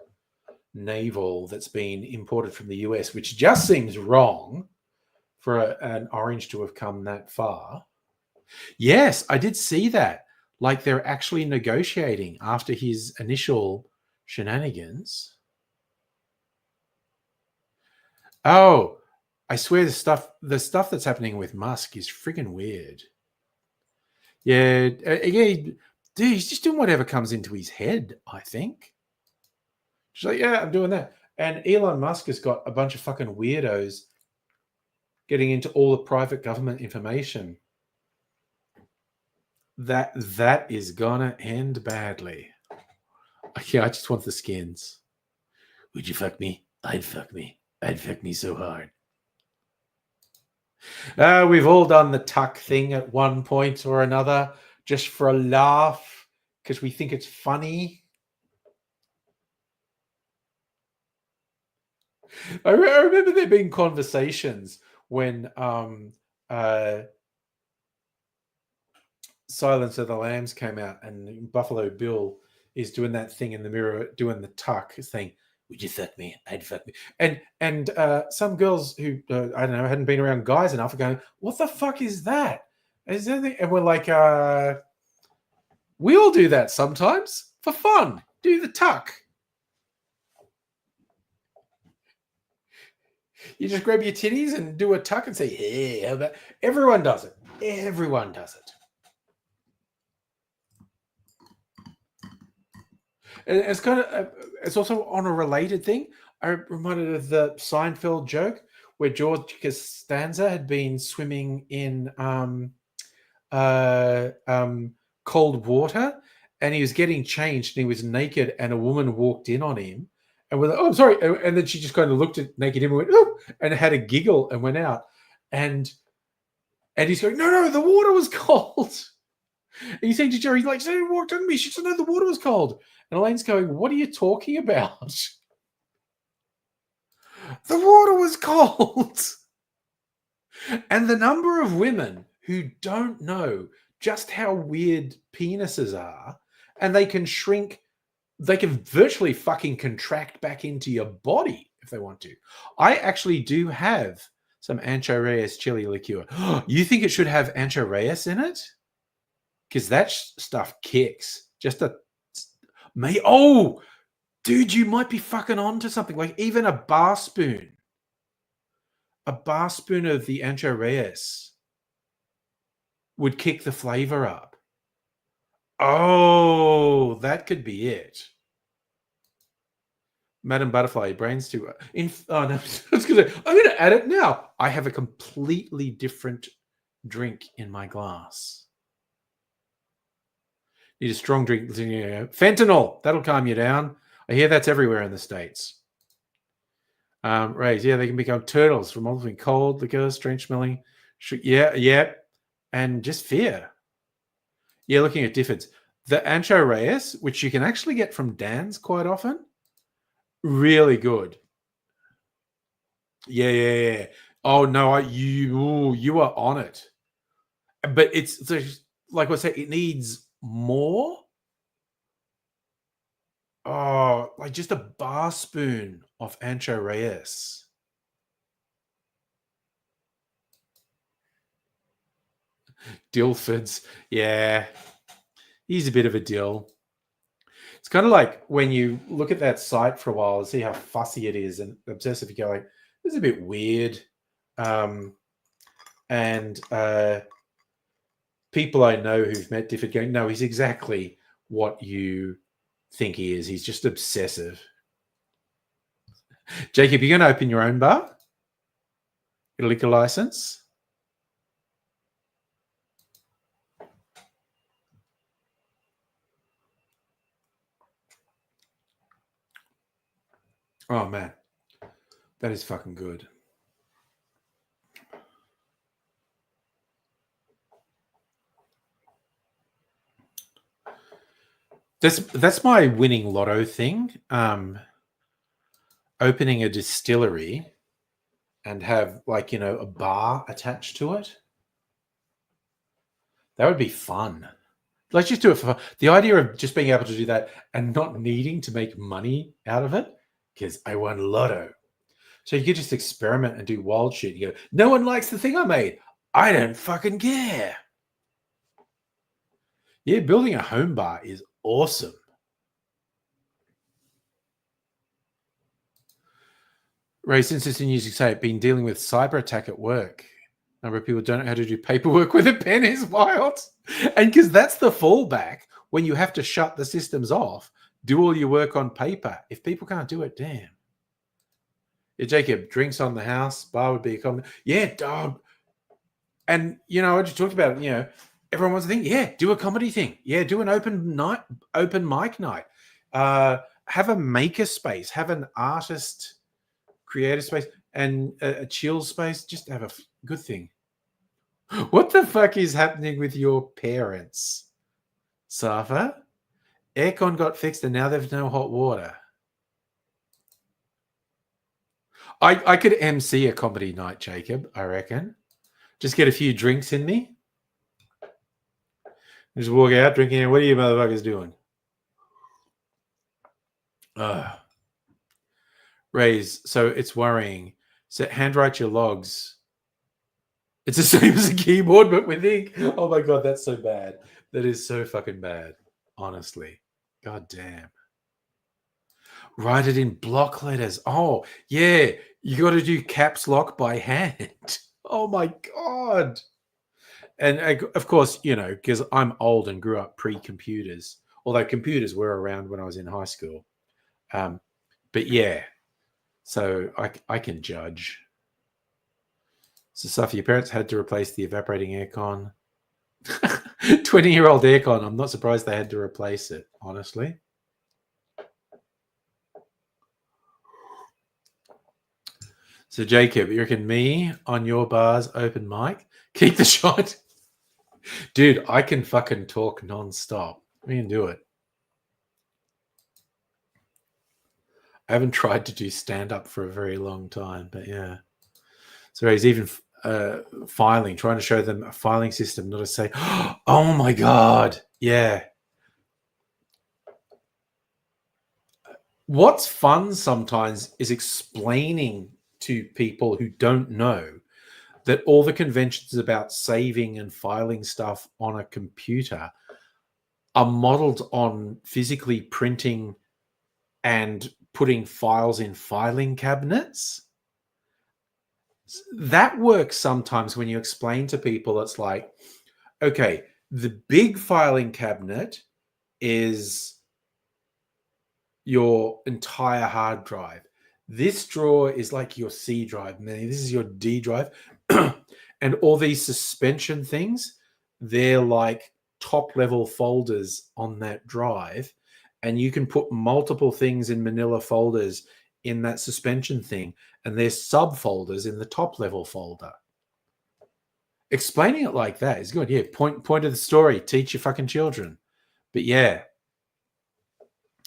S1: navel that's been imported from the US, which just seems wrong for an orange to have come that far. Yes, I did see that. Like they're actually negotiating after his initial shenanigans. Oh, I swear the stuff that's happening with Musk is freaking weird. Yeah, dude, he's just doing whatever comes into his head, I think. She's like, yeah, I'm doing that. And Elon Musk has got a bunch of fucking weirdos getting into all the private government information. That is gonna end badly. Yeah, I just want the skins. Would you fuck me? I'd fuck me. I'd fuck me so hard. We've all done the tuck thing at one point or another, just for a laugh, because we think it's funny. I remember there being conversations when Silence of the Lambs came out and Buffalo Bill is doing that thing in the mirror, doing the tuck thing. Would you fuck me? I'd fuck me. And some girls who I don't know hadn't been around guys enough are going, "What the fuck is that? Is there anything?" And we're like, "We all do that sometimes for fun. Do the tuck. You just grab your titties and do a tuck and say, hey, how about?" Everyone does it. Everyone does it. And it's kind of, it's also on a related thing. I reminded of the Seinfeld joke where George Costanza had been swimming in cold water and he was getting changed and he was naked and a woman walked in on him and was like, "Oh, I'm sorry." And then she just kind of looked at naked him and went, "Oh," and had a giggle and went out. And he's going, no, the water was cold. And he's saying to Jerry, like, she walked on me. She said, no, the water was cold. And Elaine's going, what are you talking about? The water was cold. And the number of women who don't know just how weird penises are, and they can shrink, they can virtually fucking contract back into your body if they want to. I actually do have Some Ancho Reyes chili liqueur. You think it should have Ancho Reyes in it? Because that stuff kicks. Just a may. Oh, dude, you might be fucking onto something. Like even a bar spoon of the Ancho Reyes would kick the flavor up. Oh, that could be it. Madam Butterfly, brains too. Oh no, I'm gonna add it now. I have a completely different drink in my glass. Need a strong drink. Fentanyl. That'll calm you down. I hear that's everywhere in the States. Rays, yeah, they can become turtles from all between cold, liquor, strange smelling. Yeah. And just fear. Yeah, looking at difference. The Ancho Reyes, which you can actually get from Dan's quite often, really good. Yeah. Oh no, you are on it. But it's like I said, it needs more. Oh, like just a bar spoon of Ancho Reyes. Dilfords. Yeah. He's a bit of a dill. It's kind of like when you look at that site for a while and see how fussy it is and obsessive, you go like, this is a bit weird. And people I know who've met Difford going, no, he's exactly what you think he is. He's just obsessive. Jacob, you're going to open your own bar? Get a liquor license? Oh, man. That is fucking good. That's my winning lotto thing. Opening a distillery and have like, a bar attached to it. That would be fun. Let's just do it for fun. The idea of just being able to do that and not needing to make money out of it because I won lotto. So you could just experiment and do wild shit. You go, no one likes the thing I made. I don't fucking care. Yeah, building a home bar is awesome. Ray, since this in music say, been dealing with cyber attack at work. Number of people don't know how to do paperwork with a pen is wild. And because that's the fallback when you have to shut the systems off, do all your work on paper. If people can't do it, damn. Yeah, Jacob, drinks on the house, bar would be a common. Yeah, dog. And, I just talked about it, everyone wants to think, yeah, do a comedy thing. Yeah, do an open mic night. Have a maker space, have an artist creative space and a chill space. Just have a good thing. What the fuck is happening with your parents, Safa? Aircon got fixed and now there's no hot water. I could MC a comedy night, Jacob, I reckon. Just get a few drinks in me. Just walk out drinking. What are you motherfuckers doing? Raise, so it's worrying. So handwrite your logs. It's the same as a keyboard, but with ink. Oh my god, that's so bad. That is so fucking bad. Honestly. God damn. Write it in block letters. Oh, yeah. You got to do caps lock by hand. Oh my god. And of course, because I'm old and grew up pre-computers, although computers were around when I was in high school. But yeah, so I can judge. So, Safi, your parents had to replace the evaporating aircon. 20-year-old aircon. I'm not surprised they had to replace it, honestly. So, Jacob, you reckon me on your bar's open mic? Keep the shot. Dude, I can fucking talk nonstop. We can do it. I haven't tried to do stand-up for a very long time, but yeah. So he's even filing, trying to show them a filing system, not to say, oh my God, yeah. What's fun sometimes is explaining to people who don't know that all the conventions about saving and filing stuff on a computer are modeled on physically printing and putting files in filing cabinets. That works sometimes when you explain to people, it's like, okay, the big filing cabinet is your entire hard drive. This drawer is like your C drive, and this is your D drive. And all these suspension things, they're like top level folders on that drive. And you can put multiple things in manila folders in that suspension thing. And there's subfolders in the top level folder. Explaining it like that is good. Yeah, point of the story. Teach your fucking children. But yeah.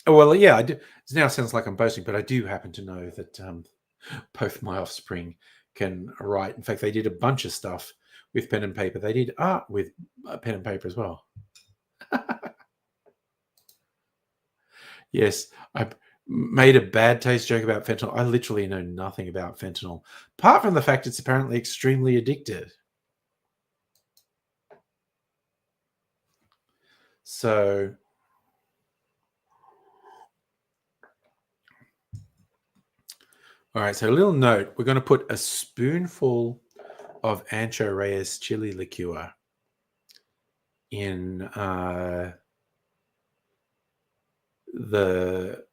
S1: Well, yeah, I do. It now sounds like I'm boasting, but I do happen to know that both my offspring can write. In fact, they did a bunch of stuff with pen and paper. They did art with pen and paper as well. Yes, I made a bad taste joke about fentanyl. I literally know nothing about fentanyl, apart from the fact it's apparently extremely addictive. So, all right, so a little note. We're going to put a spoonful of Ancho Reyes chili liqueur in the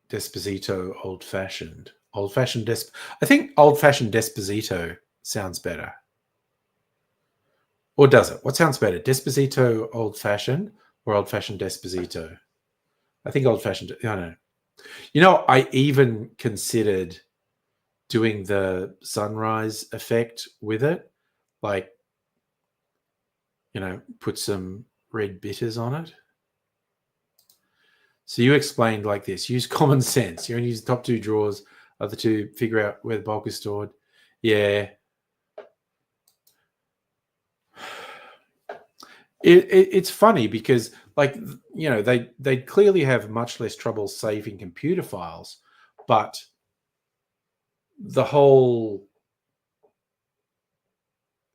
S1: Desposito Old Fashioned. I think Old Fashioned Desposito sounds better. Or does it? What sounds better? Desposito Old Fashioned or Old Fashioned Desposito? I think Old Fashioned. I don't know. You know, I even considered doing the sunrise effect with it. Like, you know, put some red bitters on it. So you explained like this: use common sense. You only use the top two drawers, other two figure out where the bulk is stored. Yeah. It's funny because, like, you know, they clearly have much less trouble saving computer files, but the whole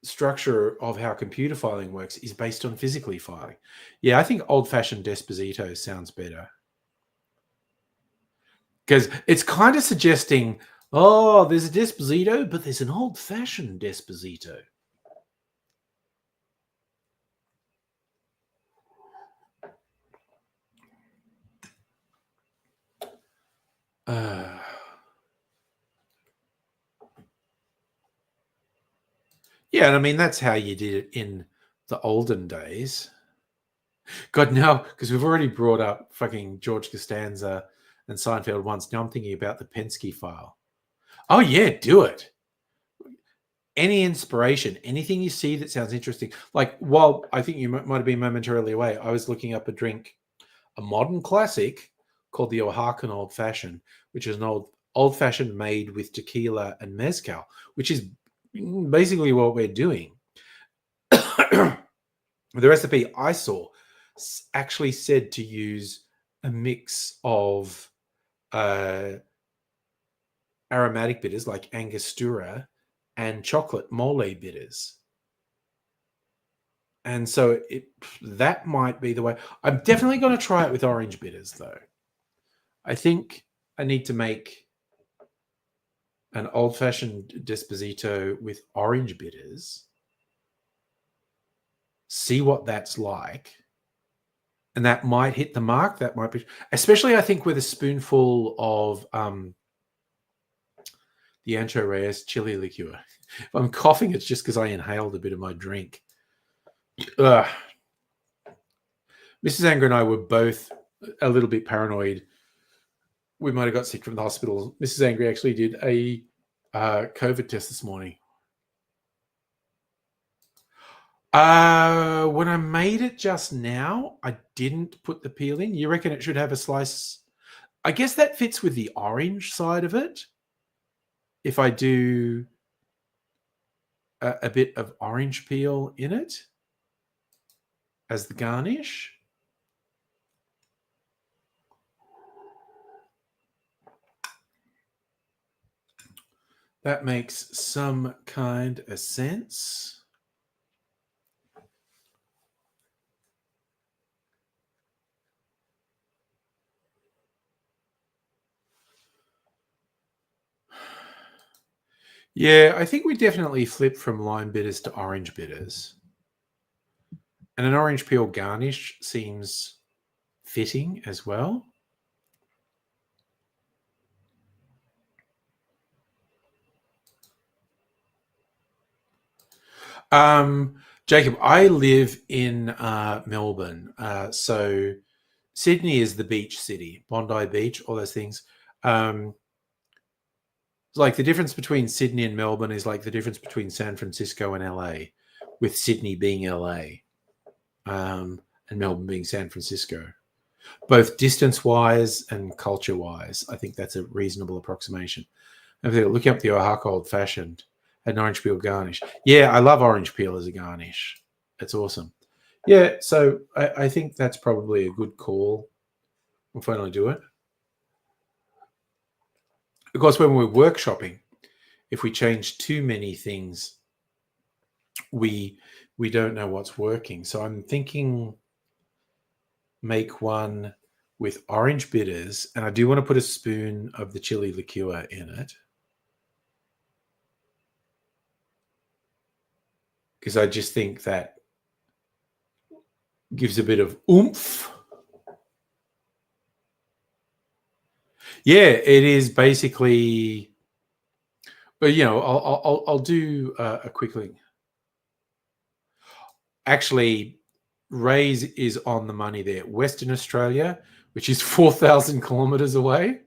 S1: structure of how computer filing works is based on physically filing. Yeah, I think old-fashioned Desposito sounds better. Because it's kind of suggesting, oh, there's a Desposito, but there's an old-fashioned Desposito. Yeah, and I mean, that's how you did it in the olden days. God, no, because we've already brought up fucking George Costanza and Seinfeld once. Now I'm thinking about the Penske file. Oh, yeah, do it. Any inspiration, anything you see that sounds interesting. Like, while I think you might have been momentarily away, I was looking up a modern classic called the Oaxacan Old Fashioned, which is an old fashioned made with tequila and mezcal, which is basically what we're doing. The recipe I saw actually said to use a mix of aromatic bitters like Angostura and chocolate mole bitters. And so that might be the way. I'm definitely going to try it with orange bitters, though. I think I need to make an old-fashioned Desposito with orange bitters, see what that's like, and that might hit the mark. That might be, especially I think with a spoonful of the Ancho Reyes chili liqueur. If I'm coughing, it's just because I inhaled a bit of my drink. Ugh. Mrs. Anger and I were both a little bit paranoid. We might have got sick from the hospital. Mrs. Angry actually did a COVID test this morning. When I made it just now, I didn't put the peel in. You reckon it should have a slice? I guess that fits with the orange side of it. If I do a bit of orange peel in it as the garnish. That makes some kind of sense. Yeah, I think we definitely flip from lime bitters to orange bitters. And an orange peel garnish seems fitting as well. Jacob, I live in Melbourne. So Sydney is the beach city, Bondi Beach, all those things. Um, like the difference between Sydney and Melbourne is like the difference between San Francisco and LA, with Sydney being LA, and Melbourne being San Francisco. Both distance wise and culture wise, I think that's a reasonable approximation. Looking up the Oaxaca old fashioned, an orange peel garnish. Yeah, I love orange peel as a garnish. It's awesome. Yeah, so I think that's probably a good call. We'll finally do it. Of course, when we're workshopping, if we change too many things, we don't know what's working. So I'm thinking make one with orange bitters, and I do want to put a spoon of the chili liqueur in it because I just think that gives a bit of oomph. Yeah, it is basically. But I'll do a quick link. Actually, Ray's is on the money there. Western Australia, which is 4,000 kilometers away,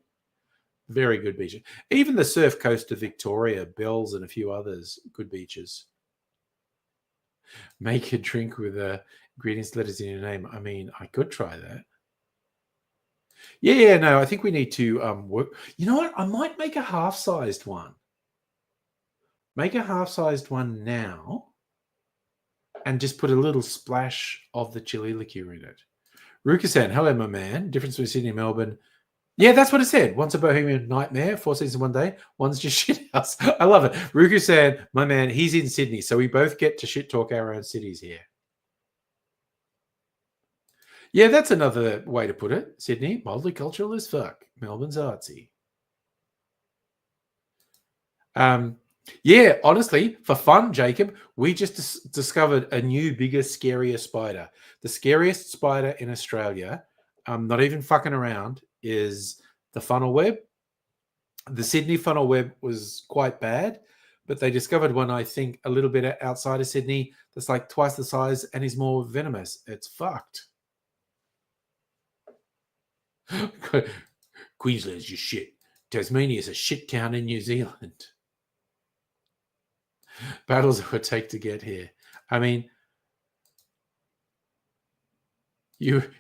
S1: very good beaches. Even the surf coast of Victoria, Bells, and a few others, good beaches. Make a drink with ingredients letters in your name. I mean, I could try that. Yeah, no, I think we need to work. You know what? I might make a half-sized one. Make a half-sized one now, and just put a little splash of the chili liqueur in it. Ruka-san, hello, my man. Difference between Sydney and Melbourne. Yeah, that's what it said. One's a bohemian nightmare, 4 seasons one day. One's just shit house. I love it. Ruku-san, my man, he's in Sydney, so we both get to shit talk our own cities here. Yeah, that's another way to put it. Sydney, multicultural as fuck. Melbourne's artsy. Yeah, honestly, for fun, Jacob, we just discovered a new, bigger, scarier spider. The scariest spider in Australia, not even fucking around, is the funnel web. The Sydney funnel web was quite bad, but they discovered one, I think, a little bit outside of Sydney that's like twice the size and is more venomous. It's fucked. Queensland's just shit. Tasmania's a shit town in New Zealand. Battles it would take to get here. I mean, and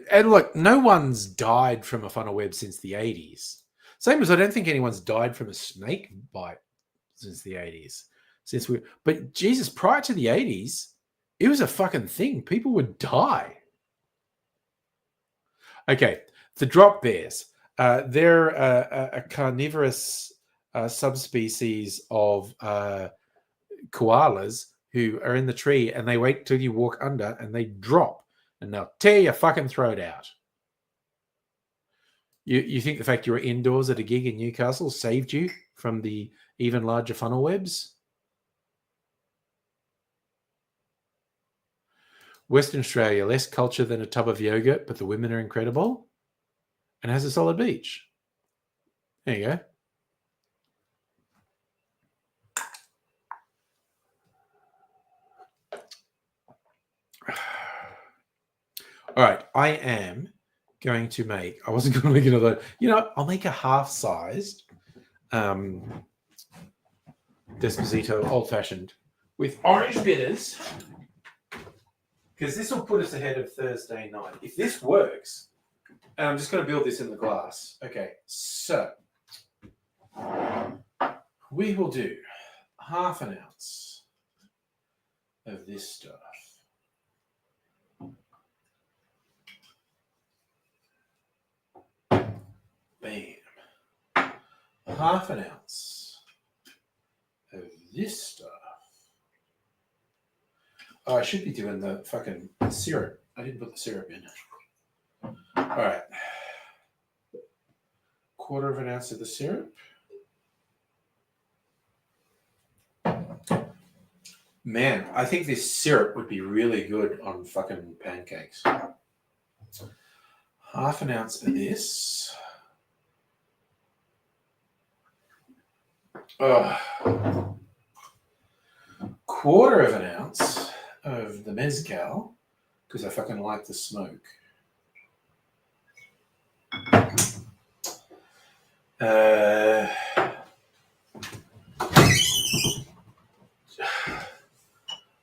S1: look, no one's died from a funnel web since the 80s. Same as I don't think anyone's died from a snake bite since the 80s. But Jesus, prior to the 80s, it was a fucking thing. People would die. Okay, the drop bears. They're a carnivorous subspecies of koalas who are in the tree and they wait till you walk under and they drop and they'll tear your fucking throat out. You think the fact you were indoors at a gig in Newcastle saved you from the even larger funnel webs? Western Australia, less culture than a tub of yogurt, but the women are incredible and has a solid beach. There you go. All right, I am going to make. I wasn't going to make another. I'll make a half-sized Desposito old-fashioned with orange bitters because this will put us ahead of Thursday night. If this works, and I'm just going to build this in the glass. Okay, so we will do half an ounce of this stuff. Bam. half an ounce of this stuff. Oh, I should be doing the fucking syrup. I didn't put the syrup in. All right. 1/4 ounce of the syrup. Man, I think this syrup would be really good on fucking pancakes. 1/2 ounce of this. 1/4 ounce of the mezcal, because I fucking like the smoke.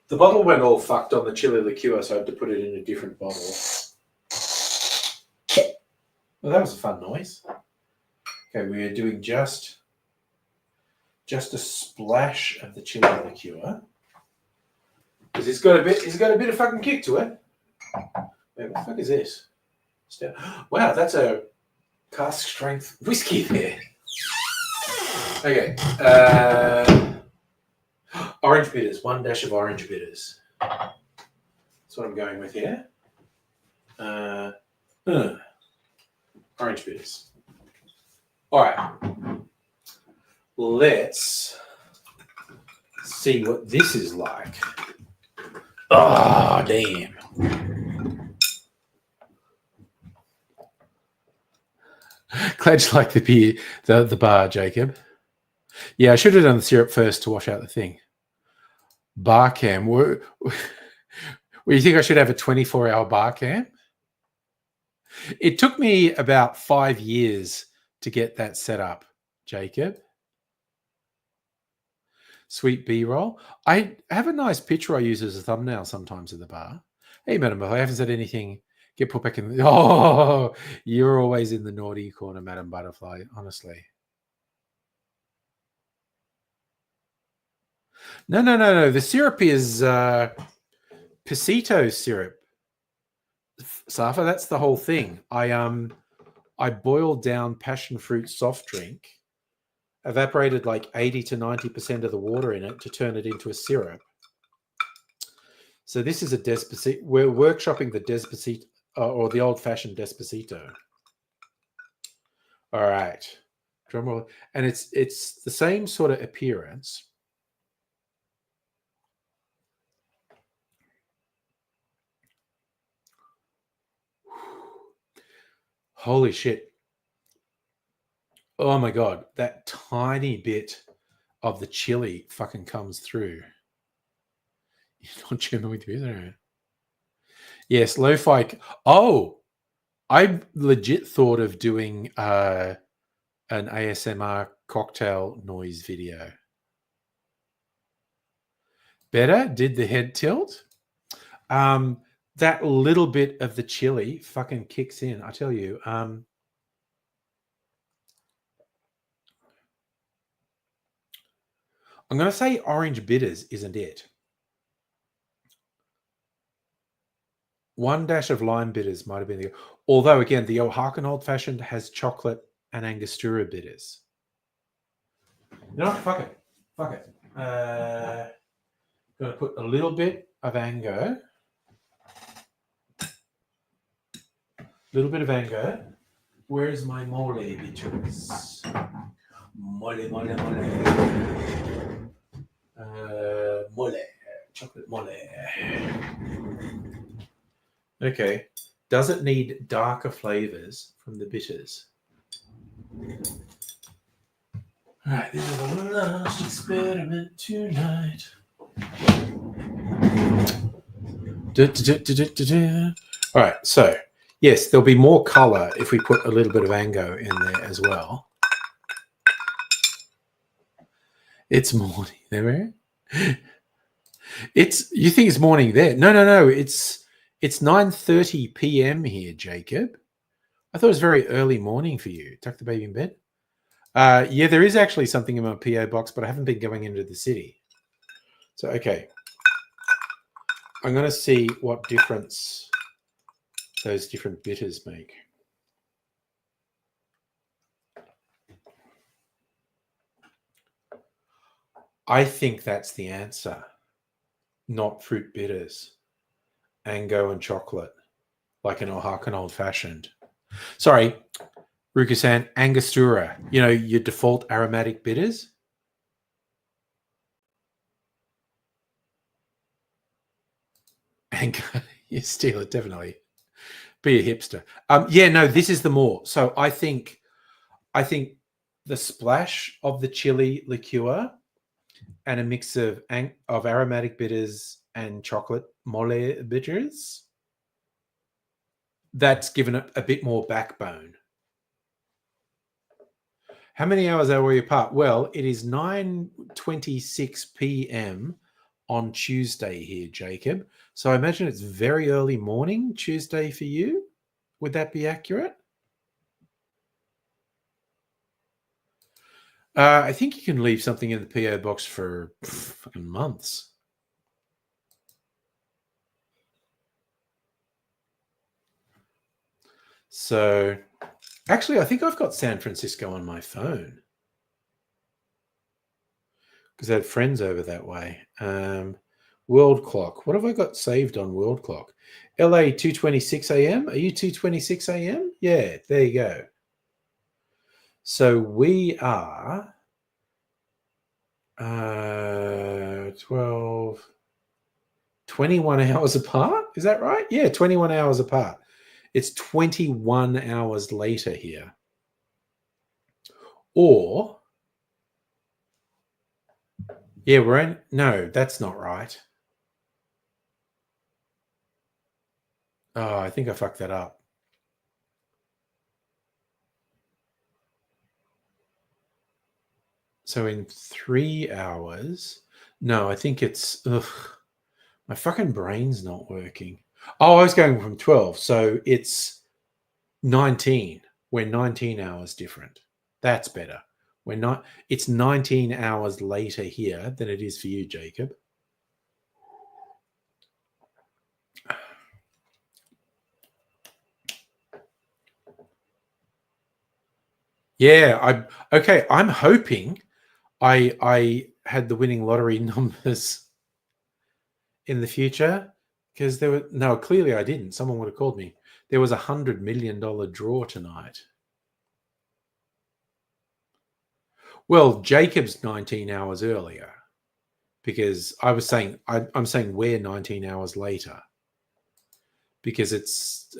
S1: The bottle went all fucked on the chili liqueur, so I had to put it in a different bottle. Well, that was a fun noise. Okay, we are doing just a splash of the chili liqueur, because it's got a bit of fucking kick to it. Wait, what the fuck is this? Wow, that's a cask strength whiskey there. Okay, orange bitters, 1 dash of orange bitters. That's what I'm going with here. Orange bitters. All right. Let's see what this is like. Oh, damn. Glad you like the beer, the bar, Jacob. Yeah, I should have done the syrup first to wash out the thing. Bar cam. Well, you think I should have a 24-hour bar cam? It took me about 5 years to get that set up, Jacob. Sweet B-roll. I have a nice picture I use as a thumbnail sometimes at the bar. Hey, Madam, I haven't said anything. Get put back in. Oh, you're always in the naughty corner, Madam Butterfly, honestly. No. The syrup is Pisito syrup. Safa, that's the whole thing. I boiled down passion fruit soft drink, evaporated like 80 to 90% of the water in it to turn it into a syrup. So this is a Despacito. We're workshopping the Despacito or the old-fashioned Despacito. All right, drum roll, and it's the same sort of appearance. Holy shit! Oh my god, that tiny bit of the chili fucking comes through. You're not jamming with you, isn't it? Yes, lo-fi. Oh, I legit thought of doing an ASMR cocktail noise video. Better? Did the head tilt? That little bit of the chili fucking kicks in. I tell you. I'm going to say orange bitters isn't it. 1 dash of lime bitters might have been the. Although again, the Oaxacan Old Fashioned has chocolate and Angostura bitters. You know what? Fuck it. Going to put a little bit of Ango. Little bit of Ango. Where's my mole bitters? Mole. Mole. Chocolate mole. Okay. Does it need darker flavors from the bitters? All right, this is the last experiment tonight. All right, so yes, there'll be more color if we put a little bit of Ango in there as well. It's morning there. You think it's morning there? No. It's 9:30 p.m. here, Jacob. I thought it was very early morning for you. Tuck the baby in bed. Yeah, there is actually something in my PO box, but I haven't been going into the city. So okay, I'm going to see what difference those different bitters make. I think that's the answer. Not fruit bitters. Ango and chocolate. Like an Oaxacan old fashioned. Sorry, Ruka-san, Angostura. You know, your default aromatic bitters. And you steal it, definitely. Be a hipster. Yeah, no, this is the more. So I think the splash of the chili liqueur and a mix of aromatic bitters and chocolate mole bitters, that's given it a bit more backbone. How many hours are we apart? Well, it is 9:26 p.m. on Tuesday here, Jacob. So I imagine it's very early morning Tuesday for you. Would that be accurate? I think you can leave something in the PO box for fucking months. So, actually, I think I've got San Francisco on my phone because I had friends over that way. World clock. What have I got saved on world clock? LA 2:26 a.m. Are you 2:26 a.m.? Yeah, there you go. So we are 21 hours apart. Is that right? Yeah, 21 hours apart. It's 21 hours later here. Or, yeah, we're in. No, that's not right. Oh, I think I fucked that up. So in 3 hours, no, I think it's, my fucking brain's not working. Oh, I was going from 12. So it's 19. We're 19 hours different. That's better. We're not, it's 19 hours later here than it is for you, Jacob. Yeah, I'm hoping I had the winning lottery numbers in the future because there were no, clearly I didn't. Someone would have called me. There was $100 million draw tonight. Well, Jacob's 19 hours earlier because I was saying I'm saying we're 19 hours later because it's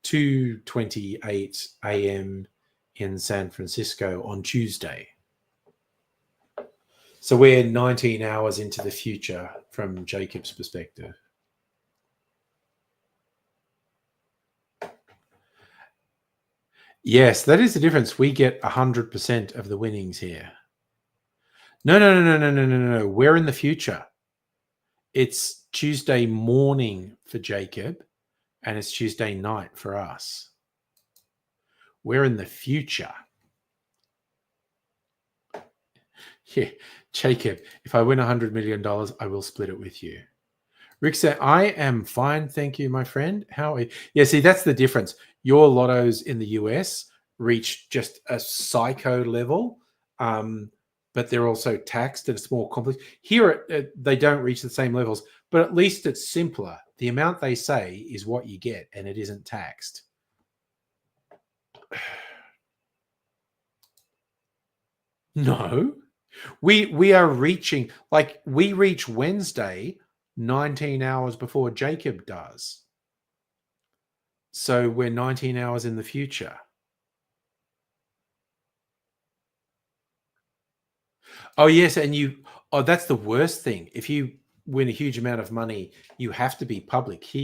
S1: 2:28 a.m. in San Francisco on Tuesday. So we're 19 hours into the future from Jacob's perspective. Yes, that is the difference. We get 100% of the winnings here. No. We're in the future. It's Tuesday morning for Jacob, and it's Tuesday night for us. We're in the future. Yeah, Jacob, if I win $100 million, I will split it with you. Rick said, I am fine. Thank you, my friend. How are you? Yeah, see, that's the difference. Your lottos in the US reach just a psycho level, but they're also taxed and it's more complex. Here, they don't reach the same levels, but at least it's simpler. The amount they say is what you get, and it isn't taxed. No, we are reaching, like, we reach Wednesday 19 hours before Jacob does. So we're 19 hours in the future. Oh, yes, and that's the worst thing. If you win a huge amount of money, you have to be public. Here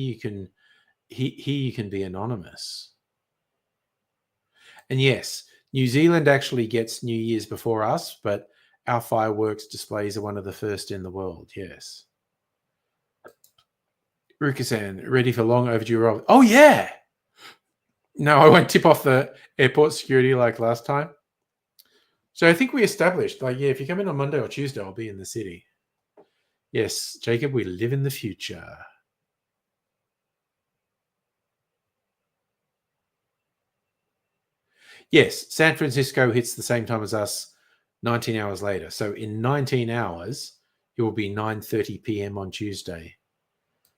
S1: you can be anonymous. And yes, New Zealand actually gets New Year's before us, but our fireworks displays are one of the first in the world. Yes. Rukasan, ready for long overdue roll. Oh, yeah. No, I won't tip off the airport security like last time. So I think we established, like, yeah, if you come in on Monday or Tuesday, I'll be in the city. Yes, Jacob, we live in the future. Yes, San Francisco hits the same time as us 19 hours later. So in 19 hours, it will be 9:30 p.m. on Tuesday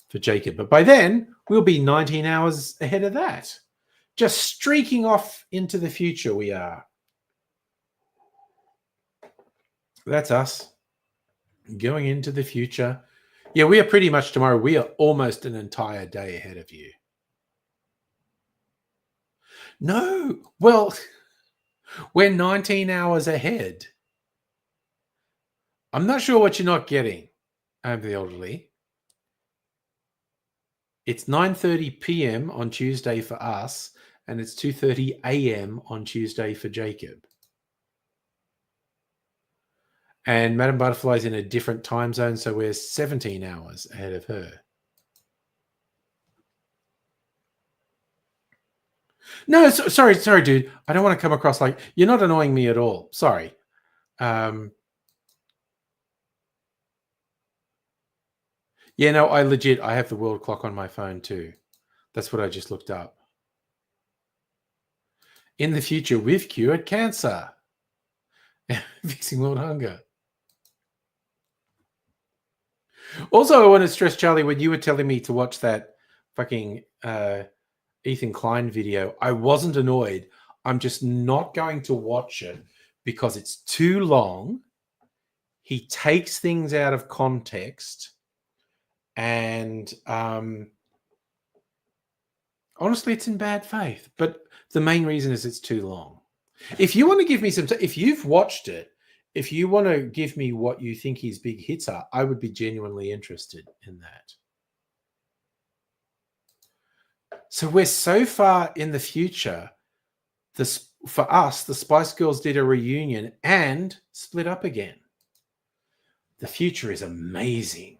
S1: for Jacob. But by then, we'll be 19 hours ahead of that. Just streaking off into the future, we are. That's us. Going into the future. Yeah, we are pretty much tomorrow. We are almost an entire day ahead of you. No. Well, we're 19 hours ahead. I'm not sure what you're not getting, the elderly. It's 9:30 p.m. on Tuesday for us, and it's 2:30 a.m. on Tuesday for Jacob. And Madame Butterfly's in a different time zone, so we're 17 hours ahead of her. No, sorry, dude. I don't want to come across like you're not annoying me at all. Sorry. Yeah, no, I have the world clock on my phone too. That's what I just looked up. In the future, we've cured cancer. Fixing world hunger. Also, I want to stress, Charlie, when you were telling me to watch that fucking Ethan Klein video, I wasn't annoyed. I'm just not going to watch it because it's too long. He takes things out of context. And honestly, it's in bad faith. But the main reason is it's too long. If you want to give me if you've watched it, if you want to give me what you think his big hits are, I would be genuinely interested in that. So we're so far in the future. For us, the Spice Girls did a reunion and split up again. The future is amazing.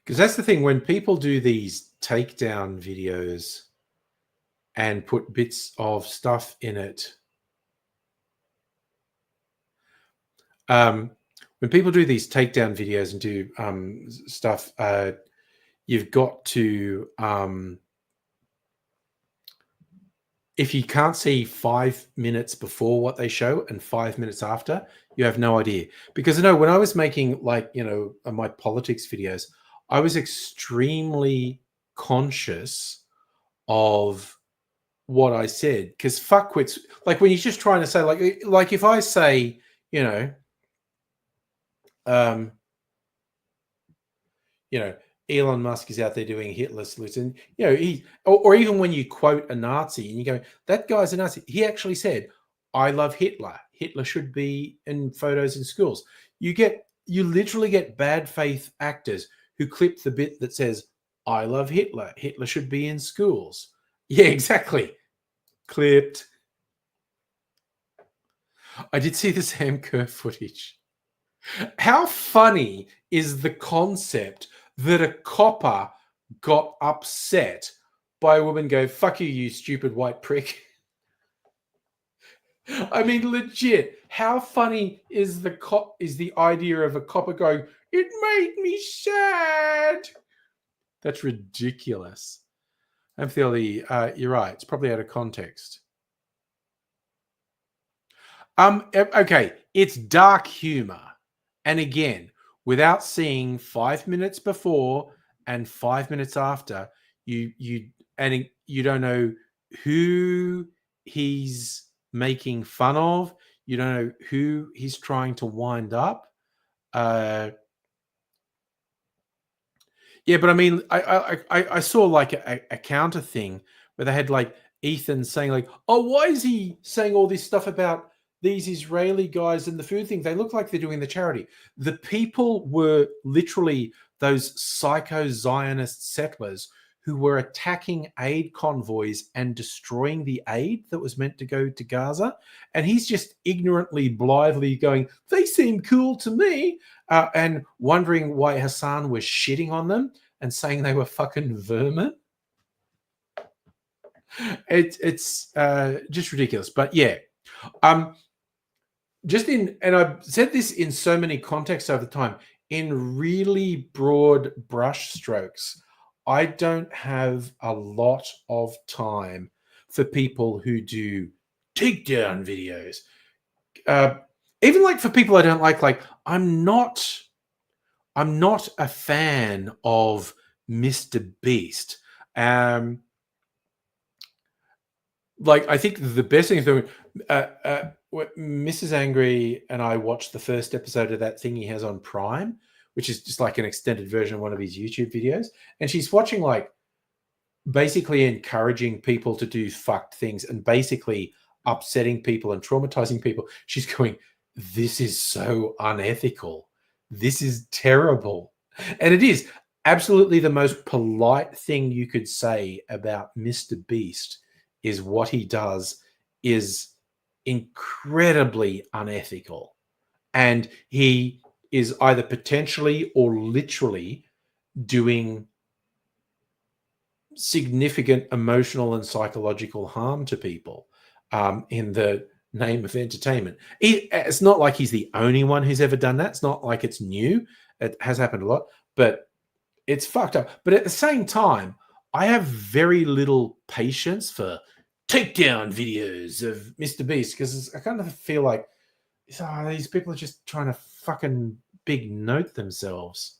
S1: Because that's the thing, when people do these takedown videos and put bits of stuff in it, when people do these takedown videos and do stuff, you've got to, if you can't see 5 minutes before what they show and 5 minutes after, you have no idea. Because when I was making my politics videos, I was extremely conscious of what I said, because fuckwits, like when you're just trying to say, like if I say, Elon Musk is out there doing Hitler salutes, and or even when you quote a Nazi and you go, that guy's a Nazi. He actually said, "I love Hitler. Hitler should be in photos in schools." You literally get bad faith actors who clip the bit that says, "I love Hitler. Hitler should be in schools." Yeah, exactly. Clipped. I did see the Sam Kerr footage. How funny is the concept that a copper got upset by a woman go, "Fuck you, you stupid white prick"? I mean, legit. How funny is the idea of a copper going, "It made me sad"? That's ridiculous. And you're right. It's probably out of context. Okay, it's dark humor. And again, without seeing 5 minutes before and 5 minutes after, you don't know who he's making fun of. You don't know who he's trying to wind up. Yeah, but I mean, I saw like a counter thing where they had like Ethan saying like, "Oh, why is he saying all this stuff about these Israeli guys and the food thing? They look like they're doing the charity." The people were literally those psycho Zionist settlers who were attacking aid convoys and destroying the aid that was meant to go to Gaza. And he's just ignorantly, blithely going, "They seem cool to me," and wondering why Hassan was shitting on them and saying they were fucking vermin. It's just ridiculous. But yeah, and I've said this in so many contexts over time, in really broad brush strokes, I don't have a lot of time for people who do takedown videos. Even like for people I don't like I'm not a fan of Mr. Beast. Um, like I think the best thing is doing. Mrs. Angry and I watched the first episode of that thing he has on Prime, which is just like an extended version of one of his YouTube videos, and she's watching like basically encouraging people to do fucked things and basically upsetting people and traumatizing people. She's going, "This is so unethical. This is terrible," and it is absolutely the most polite thing you could say about Mr. Beast is what he does is incredibly unethical. And he is either potentially or literally doing significant emotional and psychological harm to people in the name of entertainment. It's not like he's the only one who's ever done that. It's not like it's new. It has happened a lot, but it's fucked up. But at the same time, I have very little patience for takedown videos of Mr. Beast because I kind of feel like these people are just trying to fucking big note themselves.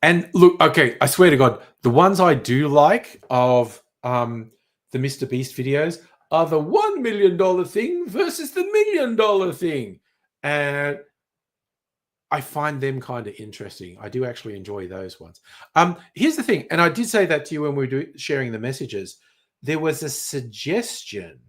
S1: And look, okay, I swear to God, the ones I do like of the Mr. Beast videos are the $1 million thing versus the $1 million thing. And I find them kind of interesting. I do actually enjoy those ones. Here's the thing, and I did say that to you when we were sharing the messages. There was a suggestion,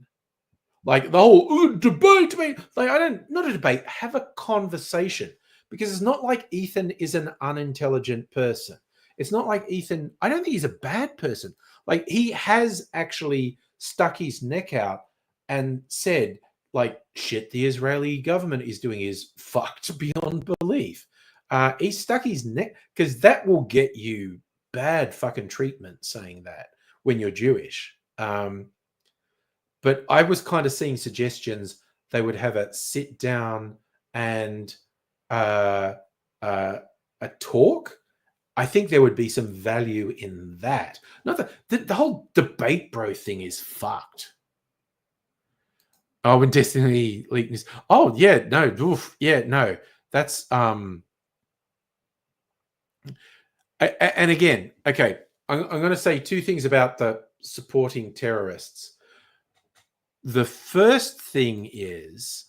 S1: like the whole debate me. Like not a debate, have a conversation. Because it's not like Ethan is an unintelligent person. It's not like Ethan, I don't think he's a bad person. Like he has actually stuck his neck out and said, like, shit the Israeli government is doing is fucked beyond belief. He stuck his neck because that will get you bad fucking treatment saying that when you're Jewish. But I was kind of seeing suggestions they would have a sit down and a talk. I think there would be some value in that. Not the whole debate bro thing is fucked. Oh, when Destiny leaked this. Oh yeah, no, oof, yeah, no. That's and again, okay. I'm going to say two things about the supporting terrorists. The first thing is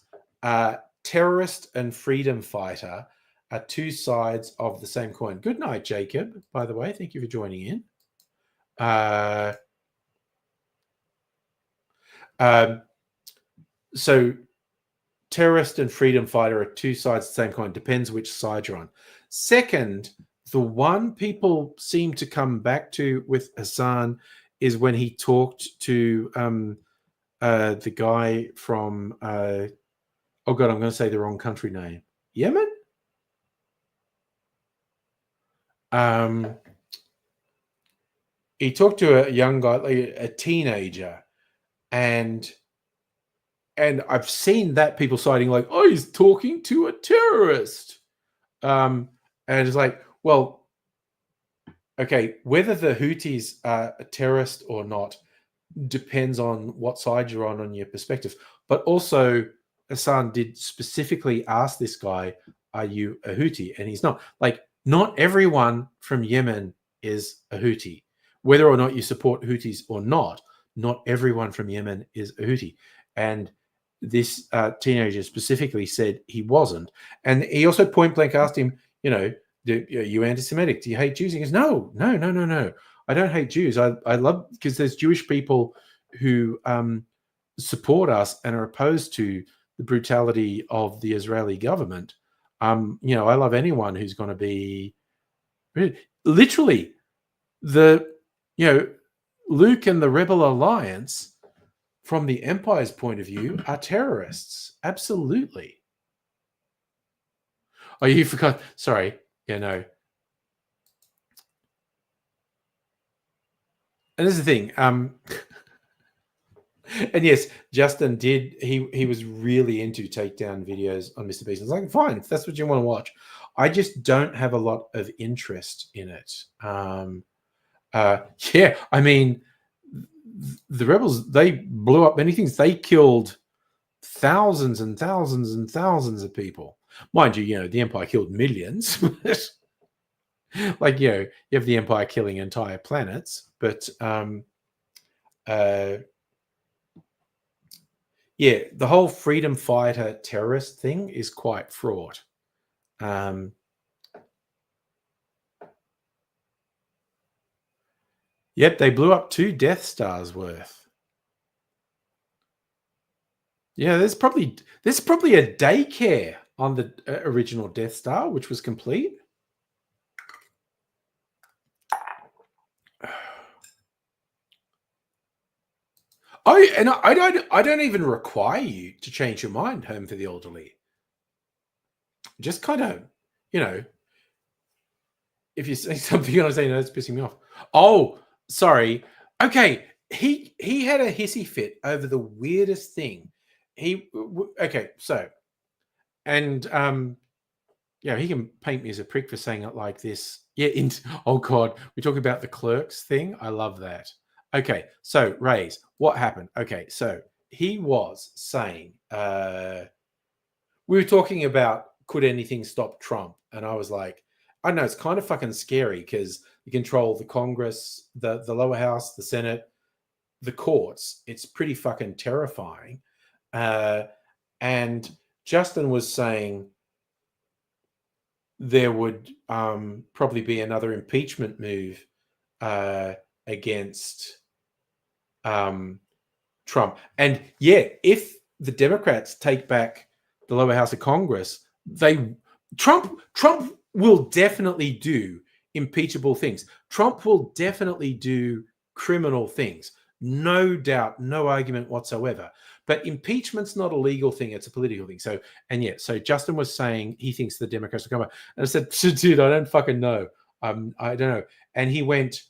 S1: terrorist and freedom fighter are two sides of the same coin. Good night, Jacob, by the way. Thank you for joining in. So terrorist and freedom fighter are two sides of the same coin. Depends which side you're on. Second, the one people seem to come back to with Hassan is when he talked to the guy from oh god, I'm going to say the wrong country name. Yemen? He talked to a young guy, like a teenager, and I've seen that people citing like, oh, he's talking to a terrorist. And it's like, well, okay, whether the Houthis are a terrorist or not depends on what side you're on your perspective. But also, Hassan did specifically ask this guy, are you a Houthi? And he's not. Like, not everyone from Yemen is a Houthi. Whether or not you support Houthis or not everyone from Yemen is a Houthi. And this teenager specifically said he wasn't. And he also point blank asked him, you know, are you anti-Semitic? Do you hate Jews? He goes, no. I don't hate Jews. I love, because there's Jewish people who support us and are opposed to the brutality of the Israeli government. You know, I love anyone who's going to be literally Luke and the Rebel Alliance from the Empire's point of view are terrorists. Absolutely. Oh, you forgot. Sorry. Yeah, no. And this is the thing. And yes, Justin did. He was really into takedown videos on Mr. Beast. I was like, fine, if that's what you want to watch. I just don't have a lot of interest in it. Yeah, I mean, the rebels, they blew up many things. They killed thousands and thousands and thousands of people. Mind you, the Empire killed millions. Like, you have the Empire killing entire planets, but yeah, the whole freedom fighter terrorist thing is quite fraught. Yep, they blew up 2 Death Stars worth. Yeah, there's probably a daycare on the original Death Star, which was complete. I don't even require you to change your mind, Home for the Elderly. Just kind of, if you say something and I say no, it's pissing me off. Oh, sorry. Okay, he had a hissy fit over the weirdest thing. Okay, so, and he can paint me as a prick for saying it like this. Yeah, oh god, we talk about the Clerks thing. I love that. Okay, so Rays, what happened? Okay, so he was saying we were talking about could anything stop Trump, and I was like, I don't know, it's kind of fucking scary because you control the Congress, the lower house, the Senate, the courts. It's pretty fucking terrifying. And Justin was saying there would probably be another impeachment move against Trump. And yeah, if the Democrats take back the lower house of Congress, Trump will definitely do impeachable things. Trump will definitely do criminal things. No doubt, no argument whatsoever. But impeachment's not a legal thing, it's a political thing. So Justin was saying he thinks the Democrats will come up. And I said, dude, I don't fucking know. I don't know. And he went,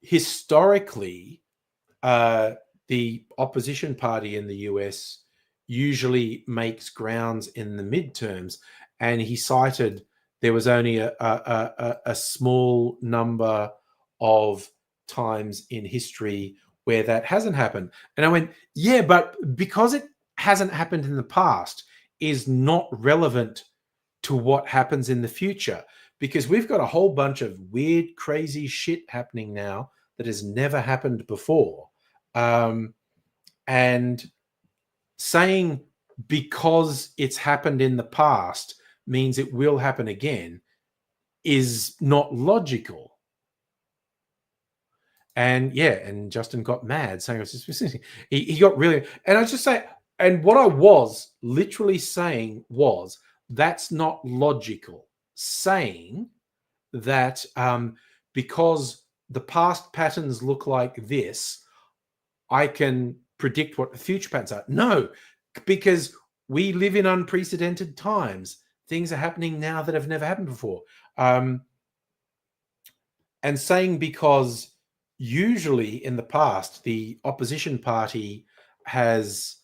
S1: historically, the opposition party in the US usually makes grounds in the midterms, and he cited there was only a small number of times in history where that hasn't happened. And I went, yeah, but because it hasn't happened in the past is not relevant to what happens in the future, because we've got a whole bunch of weird, crazy shit happening now that has never happened before. And saying because it's happened in the past means it will happen again is not logical. And and Justin got mad saying it was just he got really, and I just say, and what I was literally saying was that's not logical. Saying that because the past patterns look like this, I can predict what the future patterns are. No, because we live in unprecedented times. Things are happening now that have never happened before. And saying because usually in the past, the opposition party has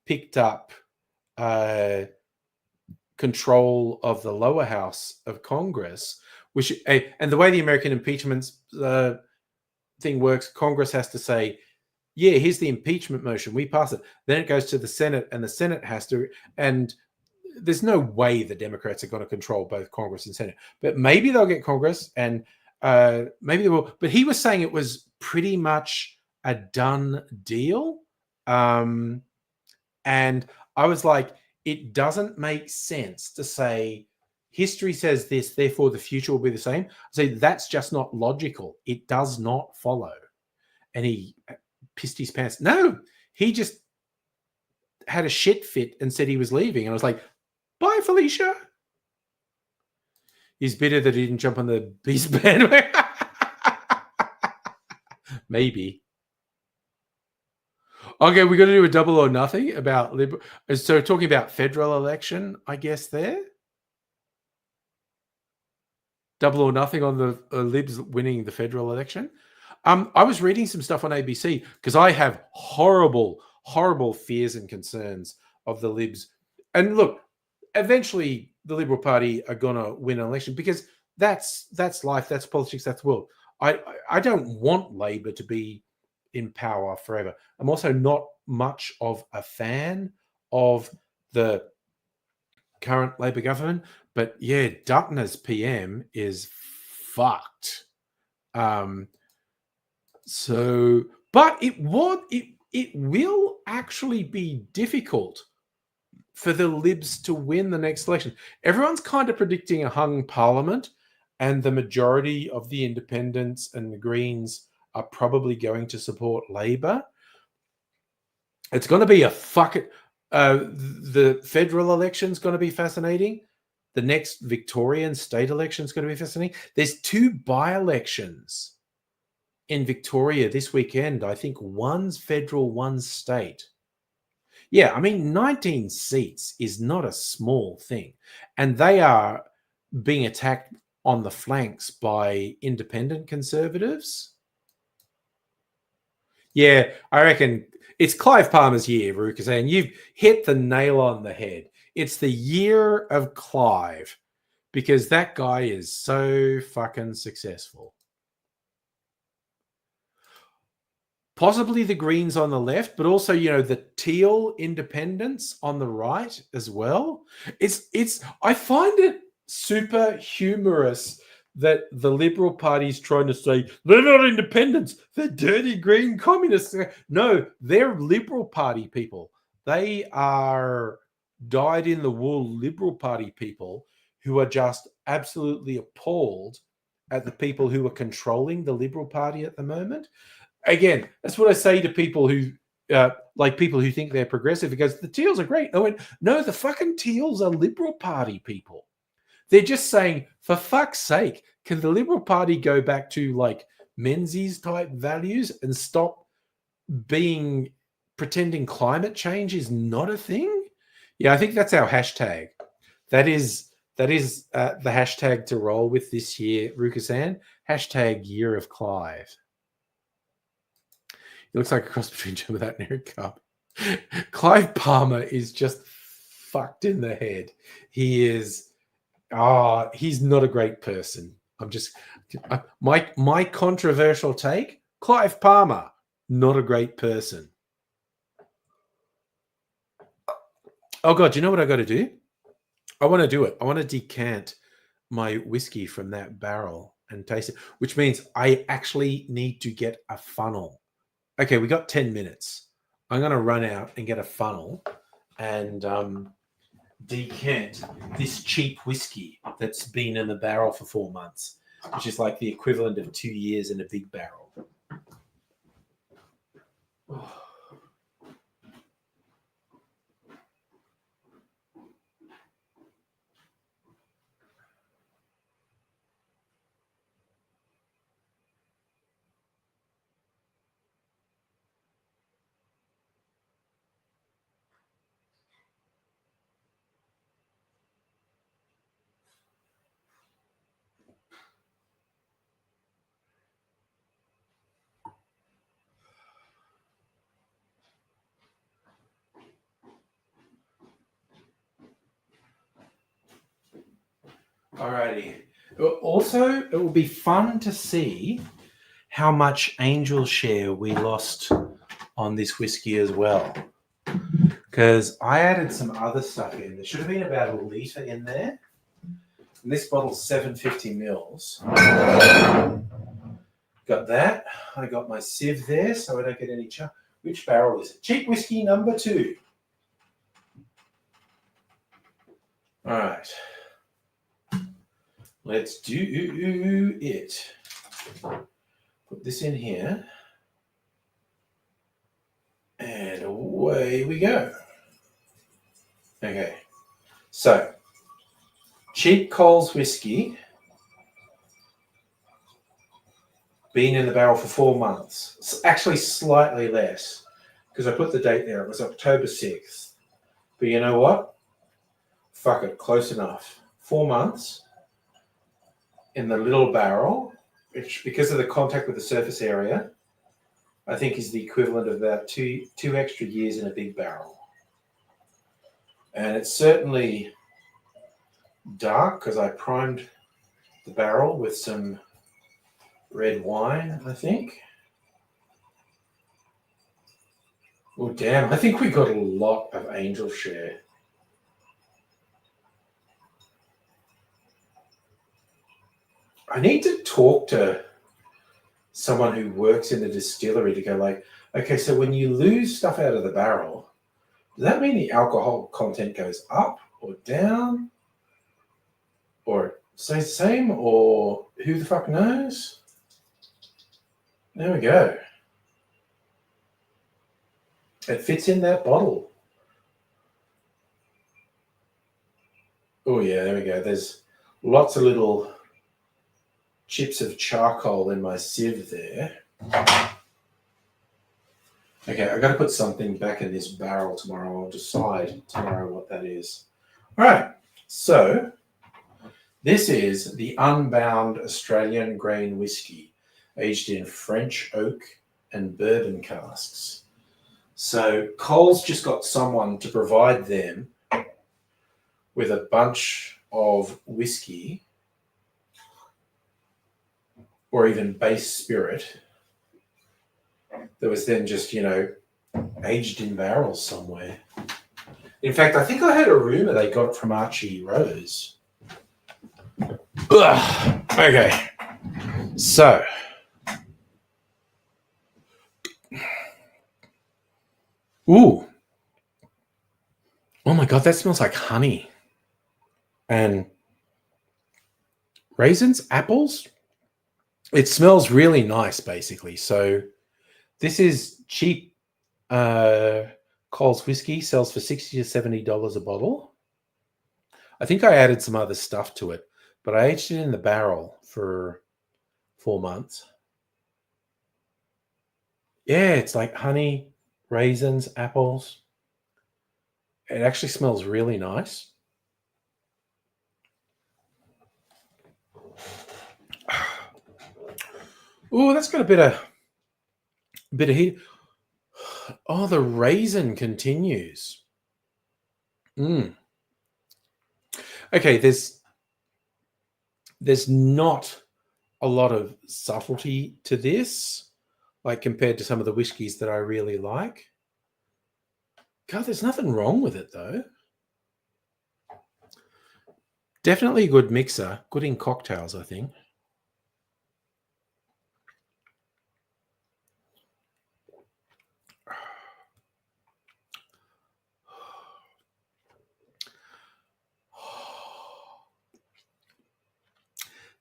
S1: picked up control of the lower house of Congress, which, and the way the American impeachment thing works, Congress has to say, yeah, here's the impeachment motion, we pass it. Then it goes to the Senate, and the Senate has to, and there's no way the Democrats are going to control both Congress and Senate. But maybe they'll get Congress, and maybe they will. But he was saying it was pretty much a done deal. And I was like, it doesn't make sense to say history says this, therefore the future will be the same. So that's just not logical. It does not follow. And he pissed his pants. No, he just had a shit fit and said he was leaving. And I was like, bye, Felicia. He's bitter that he didn't jump on the Beast bandwagon. Maybe. Okay, we're going to do a double or nothing about so talking about federal election, I guess there. Double or nothing on the Libs winning the federal election. I was reading some stuff on ABC because I have horrible, horrible fears and concerns of the Libs. And look, eventually the Liberal Party are gonna win an election because that's life, that's politics, that's the world. I don't want Labor to be in power forever. I'm also not much of a fan of the current Labor government, but yeah, Dutton as PM is fucked. So, but it will actually be difficult for the Libs to win the next election. Everyone's kind of predicting a hung parliament, and the majority of the independents and the Greens are probably going to support Labor. It's going to be a fucking. The federal election is going to be fascinating. The next Victorian state election is going to be fascinating. There's 2 by-elections in Victoria this weekend. I think one's federal, one's state. Yeah, I mean, 19 seats is not a small thing. And they are being attacked on the flanks by independent conservatives. Yeah, I reckon it's Clive Palmer's year, Rukas, and you've hit the nail on the head. It's the year of Clive because that guy is so fucking successful. Possibly the Greens on the left, but also, the Teal independents on the right as well. I find it super humorous that the Liberal Party's trying to say they're not independents, they're dirty green communists. No, they're Liberal Party people. They are dyed-in-the-wool Liberal Party people who are just absolutely appalled at the people who are controlling the Liberal Party at the moment. Again, that's what I say to people who people who think they're progressive. Because the Teals are great. I went, no, the fucking Teals are Liberal Party people. They're just saying, for fuck's sake, can the Liberal Party go back to like Menzies type values and stop pretending climate change is not a thing? Yeah, I think that's our hashtag. That is the hashtag to roll with this year, Rukasan. Hashtag Year of Clive. It looks like a cross between Jim and Eric Cup. Clive Palmer is just fucked in the head. He is. He's not a great person. My controversial take: Clive Palmer, not a great person. Oh God, do you know what I got to do? I want to do it. I want to decant my whiskey from that barrel and taste it, which means I actually need to get a funnel. Okay, we got 10 minutes. I'm going to run out and get a funnel and decant this cheap whiskey that's been in the barrel for 4 months, which is like the equivalent of 2 years in a big barrel. Alrighty. Also, it will be fun to see how much angel share we lost on this whiskey as well. Because I added some other stuff in. There should have been about a litre in there. And this bottle's 750 mils. Got that. I got my sieve there so I don't get any Which barrel is it? Cheap whiskey number 2. All right. Let's do it. Put this in here. And away we go. Okay. So, cheap Coles whiskey. Been in the barrel for 4 months. It's actually slightly less because I put the date there. It was October 6th. But you know what? Fuck it. Close enough. 4 months in the little barrel. which because of the contact with the surface area, I think is the equivalent of about two extra years in a big barrel. And it's certainly dark because I primed the barrel with some red wine, I think. Oh, damn. I think we got a lot of angel share. I need to talk to someone who works in the distillery to go like, okay, so when you lose stuff out of the barrel, does that mean the alcohol content goes up or down? Or stays the same? Or who the fuck knows? There we go. It fits in that bottle. Oh yeah, there we go. There's lots of little chips of charcoal in my sieve there. Okay, I've got to put something back in this barrel tomorrow. I'll decide tomorrow what that is. All right, so this is the Unbound Australian Grain Whiskey, aged in French oak and bourbon casks. So Coles just got someone to provide them with a bunch of whiskey or even base spirit that was then just, aged in barrels somewhere. In fact, I think I heard a rumor they got it from Archie Rose. Ugh. Okay. So. Ooh. Oh my God, that smells like honey. And raisins, apples. It smells really nice, basically. So this is cheap Coles whiskey, sells for $60 to $70 a bottle. I think I added some other stuff to it, but I aged it in the barrel for 4 months. Yeah, it's like honey, raisins, apples. It actually smells really nice. Oh, that's got a bit of heat. Oh, the raisin continues. Okay, there's not a lot of subtlety to this, like compared to some of the whiskeys that I really like. God, there's nothing wrong with it though. Definitely a good mixer, good in cocktails, I think.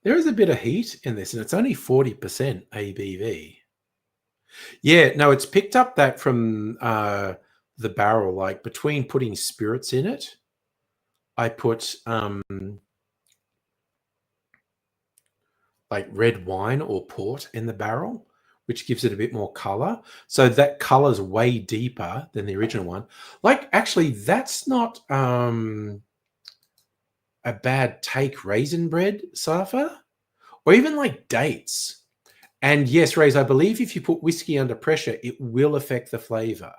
S1: There is a bit of heat in this, and it's only 40% ABV. Yeah, no, it's picked up that from the barrel. Like between putting spirits in it, I put like red wine or port in the barrel, which gives it a bit more color. So that color's way deeper than the original one. Like, actually, that's not a bad take. Raisin bread, Safa, or even like dates. And yes, Rays, I believe if you put whiskey under pressure, it will affect the flavor.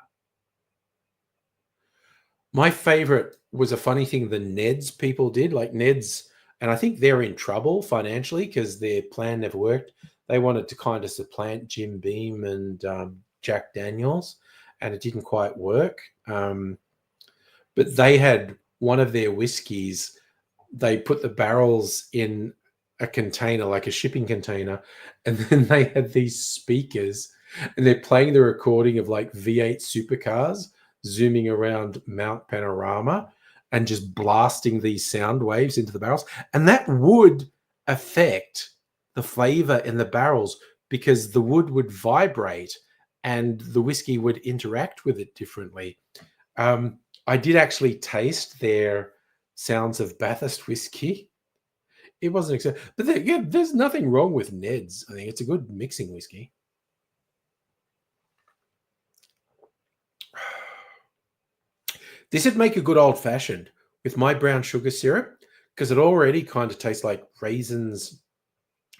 S1: My favorite was a funny thing the Neds people did. Like Neds, and I think they're in trouble financially because their plan never worked. They wanted to kind of supplant Jim Beam and Jack Daniels, and it didn't quite work. But they had one of their whiskeys, they put the barrels in a container, like a shipping container, and then they had these speakers, and they're playing the recording of like V8 supercars zooming around Mount Panorama and just blasting these sound waves into the barrels. And that would affect the flavor in the barrels because the wood would vibrate and the whiskey would interact with it differently. I did actually taste their Sounds of Bathurst whiskey. It wasn't acceptable, but there's nothing wrong with Ned's. I think it's a good mixing whiskey. This would make a good old fashioned with my brown sugar syrup because it already kind of tastes like raisins,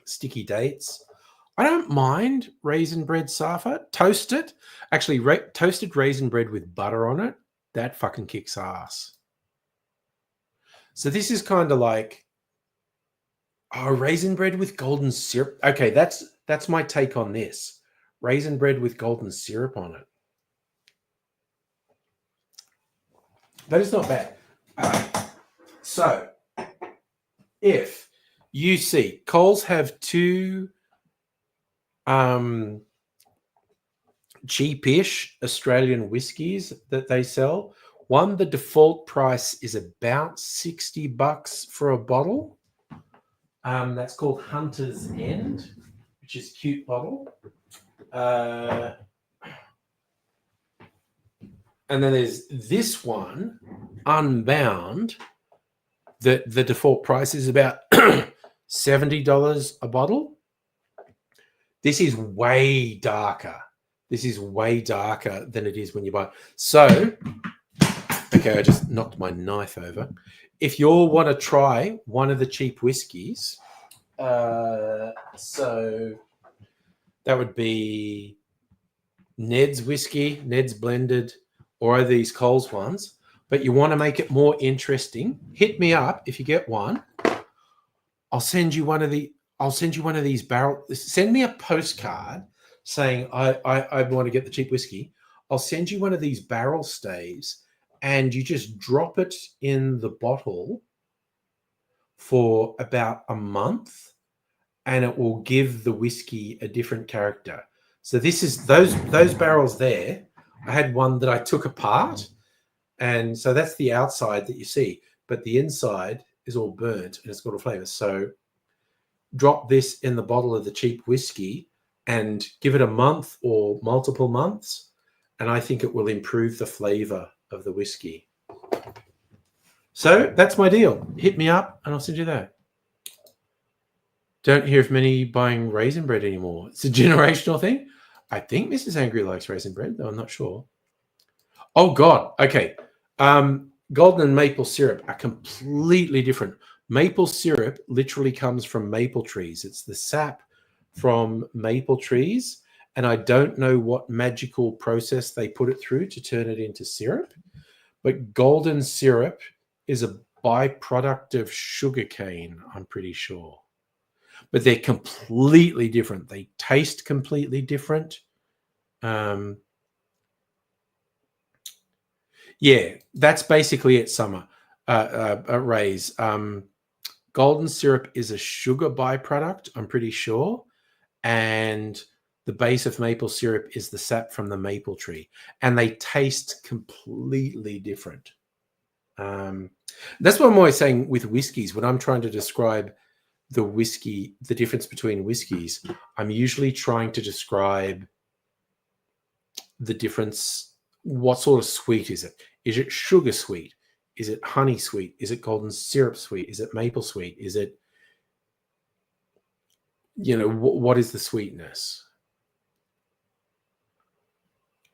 S1: sticky dates. I don't mind raisin bread safa. Toast it. Actually, toasted raisin bread with butter on it, that fucking kicks ass. So this is kind of like, oh, raisin bread with golden syrup. Okay, that's my take on this. Raisin bread with golden syrup on it. That is not bad. So, if you see, Coles have two cheapish Australian whiskies that they sell. One, the default price is about $60 for a bottle. That's called Hunter's End, which is a cute bottle. And then there's this one, Unbound, that the default price is about $70 a bottle. This is way darker. This is way darker than it is when you buy it. So, okay, I just knocked my knife over. If you all want to try one of the cheap whiskies, so that would be Ned's whiskey, Ned's blended, or these Coles ones, but you want to make it more interesting, hit me up if you get one. I'll send you one of these barrel. Send me a postcard saying I want to get the cheap whiskey. I'll send you one of these barrel staves, and you just drop it in the bottle for about a month, and it will give the whiskey a different character. So this is those barrels there. I had one that I took apart, and so that's the outside that you see, but the inside is all burnt and it's got a flavor. So drop this in the bottle of the cheap whiskey and give it a month or multiple months, and I think it will improve the flavor of the whiskey. So that's my deal. Hit me up and I'll send you that. Don't hear of many buying raisin bread anymore. It's a generational thing. I think Mrs. Angry likes raisin bread, though I'm not sure. Oh, God. Okay. Golden and maple syrup are completely different. Maple syrup literally comes from maple trees. It's the sap from maple trees. And I don't know what magical process they put it through to turn it into syrup. But golden syrup is a byproduct of sugarcane, I'm pretty sure. But they're completely different. They taste completely different. Yeah, that's basically it, Summer. Rays. Golden syrup is a sugar byproduct, I'm pretty sure. And the base of maple syrup is the sap from the maple tree. And they taste completely different. That's what I'm always saying with whiskeys. When I'm trying to describe the whiskey, the difference between whiskeys, I'm usually trying to describe the difference. What sort of sweet is it? Is it sugar sweet? Is it honey sweet? Is it golden syrup sweet? Is it maple sweet? Is it, what is the sweetness?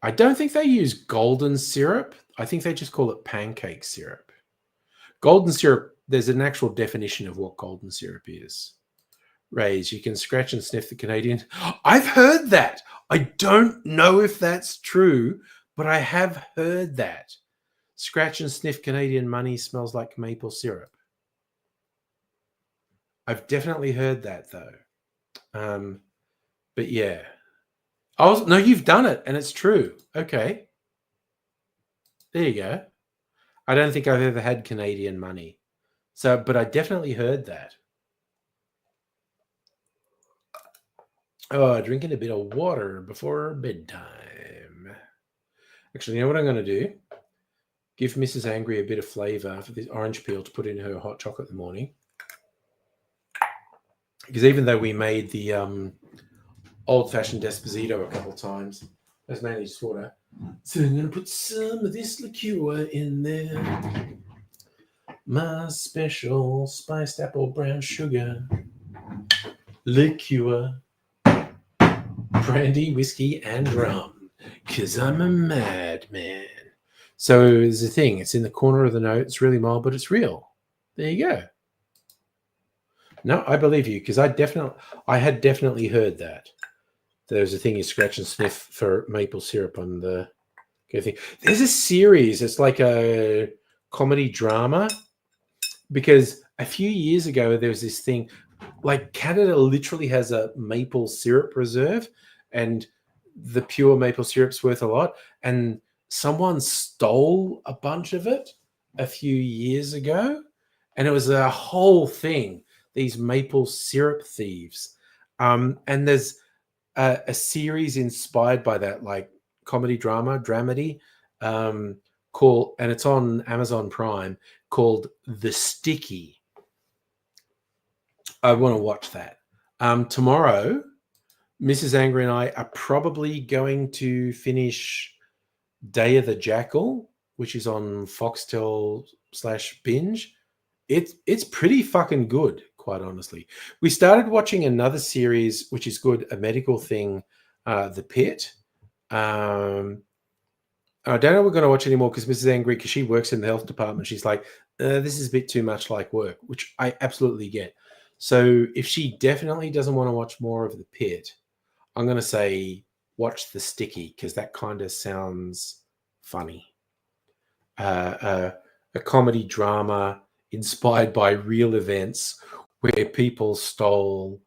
S1: I don't think they use golden syrup. I think they just call it pancake syrup. Golden syrup, there's an actual definition of what golden syrup is. Rays, you can scratch and sniff the Canadian. I've heard that. I don't know if that's true, but I have heard that. Scratch and sniff Canadian money smells like maple syrup. I've definitely heard that, though. But yeah. No, you've done it, and it's true. Okay. There you go. I don't think I've ever had Canadian money. But I definitely heard that. Oh, drinking a bit of water before bedtime. Actually, you know what I'm going to do? Give Mrs. Angry a bit of flavor for this orange peel to put in her hot chocolate in the morning. Because even though we made the old-fashioned Esposito a couple of times, that's mainly just water. So I'm going to put some of this liqueur in there. My special spiced apple brown sugar liqueur. Brandy, whiskey, and rum. Because I'm a madman. So there's a thing. It's in the corner of the note. It's really mild, but it's real. There you go. No, I believe you because I had definitely heard that there was a thing you scratch and sniff for maple syrup on the thing. There's a series. It's like a comedy drama because a few years ago there was this thing like Canada literally has a maple syrup reserve, and the pure maple syrup's worth a lot. And someone stole a bunch of it a few years ago, and it was a whole thing. These maple syrup thieves, and there's a series inspired by that, like comedy dramedy, um, called, and it's on Amazon Prime, called The Sticky. I want to watch that. Tomorrow, Mrs. Angry and I are probably going to finish Day of the Jackal, which is on Foxtel / binge. It's pretty fucking good, quite honestly. We started watching another series, which is good, a medical thing, The Pit. I don't know we're going to watch anymore because Mrs. Angry, because she works in the health department, she's like, this is a bit too much like work, which I absolutely get. So if she definitely doesn't want to watch more of The Pit, I'm going to say watch The Sticky because that kind of sounds funny. A comedy drama inspired by real events where people stole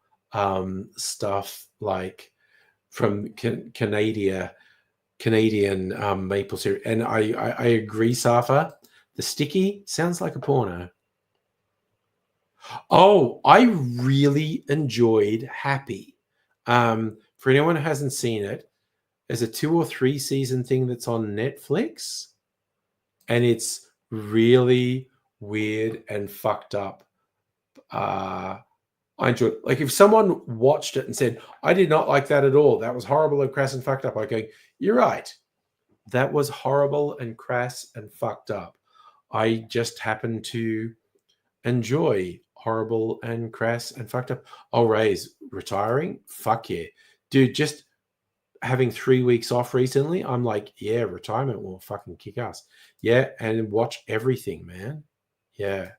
S1: stuff like from Canadian maple syrup. And I agree, Safa. The Sticky sounds like a porno. Oh, I really enjoyed Happy. For anyone who hasn't seen it, there's a 2 or 3 season thing that's on Netflix, and it's really weird and fucked up. I enjoyed it. Like if someone watched it and said, I did not like that at all, that was horrible and crass and fucked up, I go, you're right. That was horrible and crass and fucked up. I just happen to enjoy horrible and crass and fucked up. Oh, Ray's retiring? Fuck yeah. Dude, just having 3 weeks off recently, I'm like, yeah, retirement will fucking kick ass. Yeah, and watch everything, man. Yeah.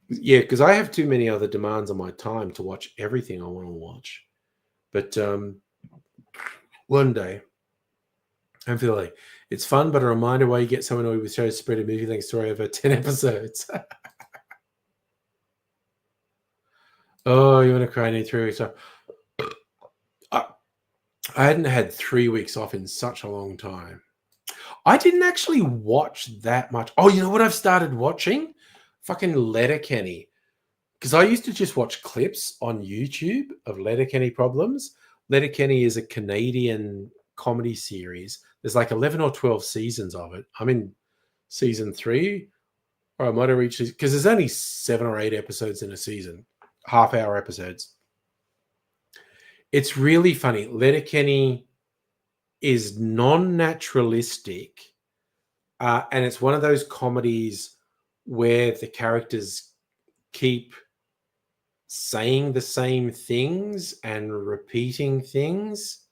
S1: Yeah, because I have too many other demands on my time to watch everything I want to watch. But one day, I feel like it's fun, but a reminder why you get so annoyed with shows spread a movie length story over 10 episodes. Oh, you want to cry? I need 3 weeks off. I hadn't had 3 weeks off in such a long time. I didn't actually watch that much. Oh, you know what I've started watching? Fucking Letterkenny. Because I used to just watch clips on YouTube of Letterkenny problems. Letterkenny is a Canadian comedy series. There's like 11 or 12 seasons of it. I'm in season 3, or I might have reached, because there's only 7 or 8 episodes in a season, half-hour episodes. It's really funny. Letterkenny is non-naturalistic, and it's one of those comedies where the characters keep saying the same things and repeating things.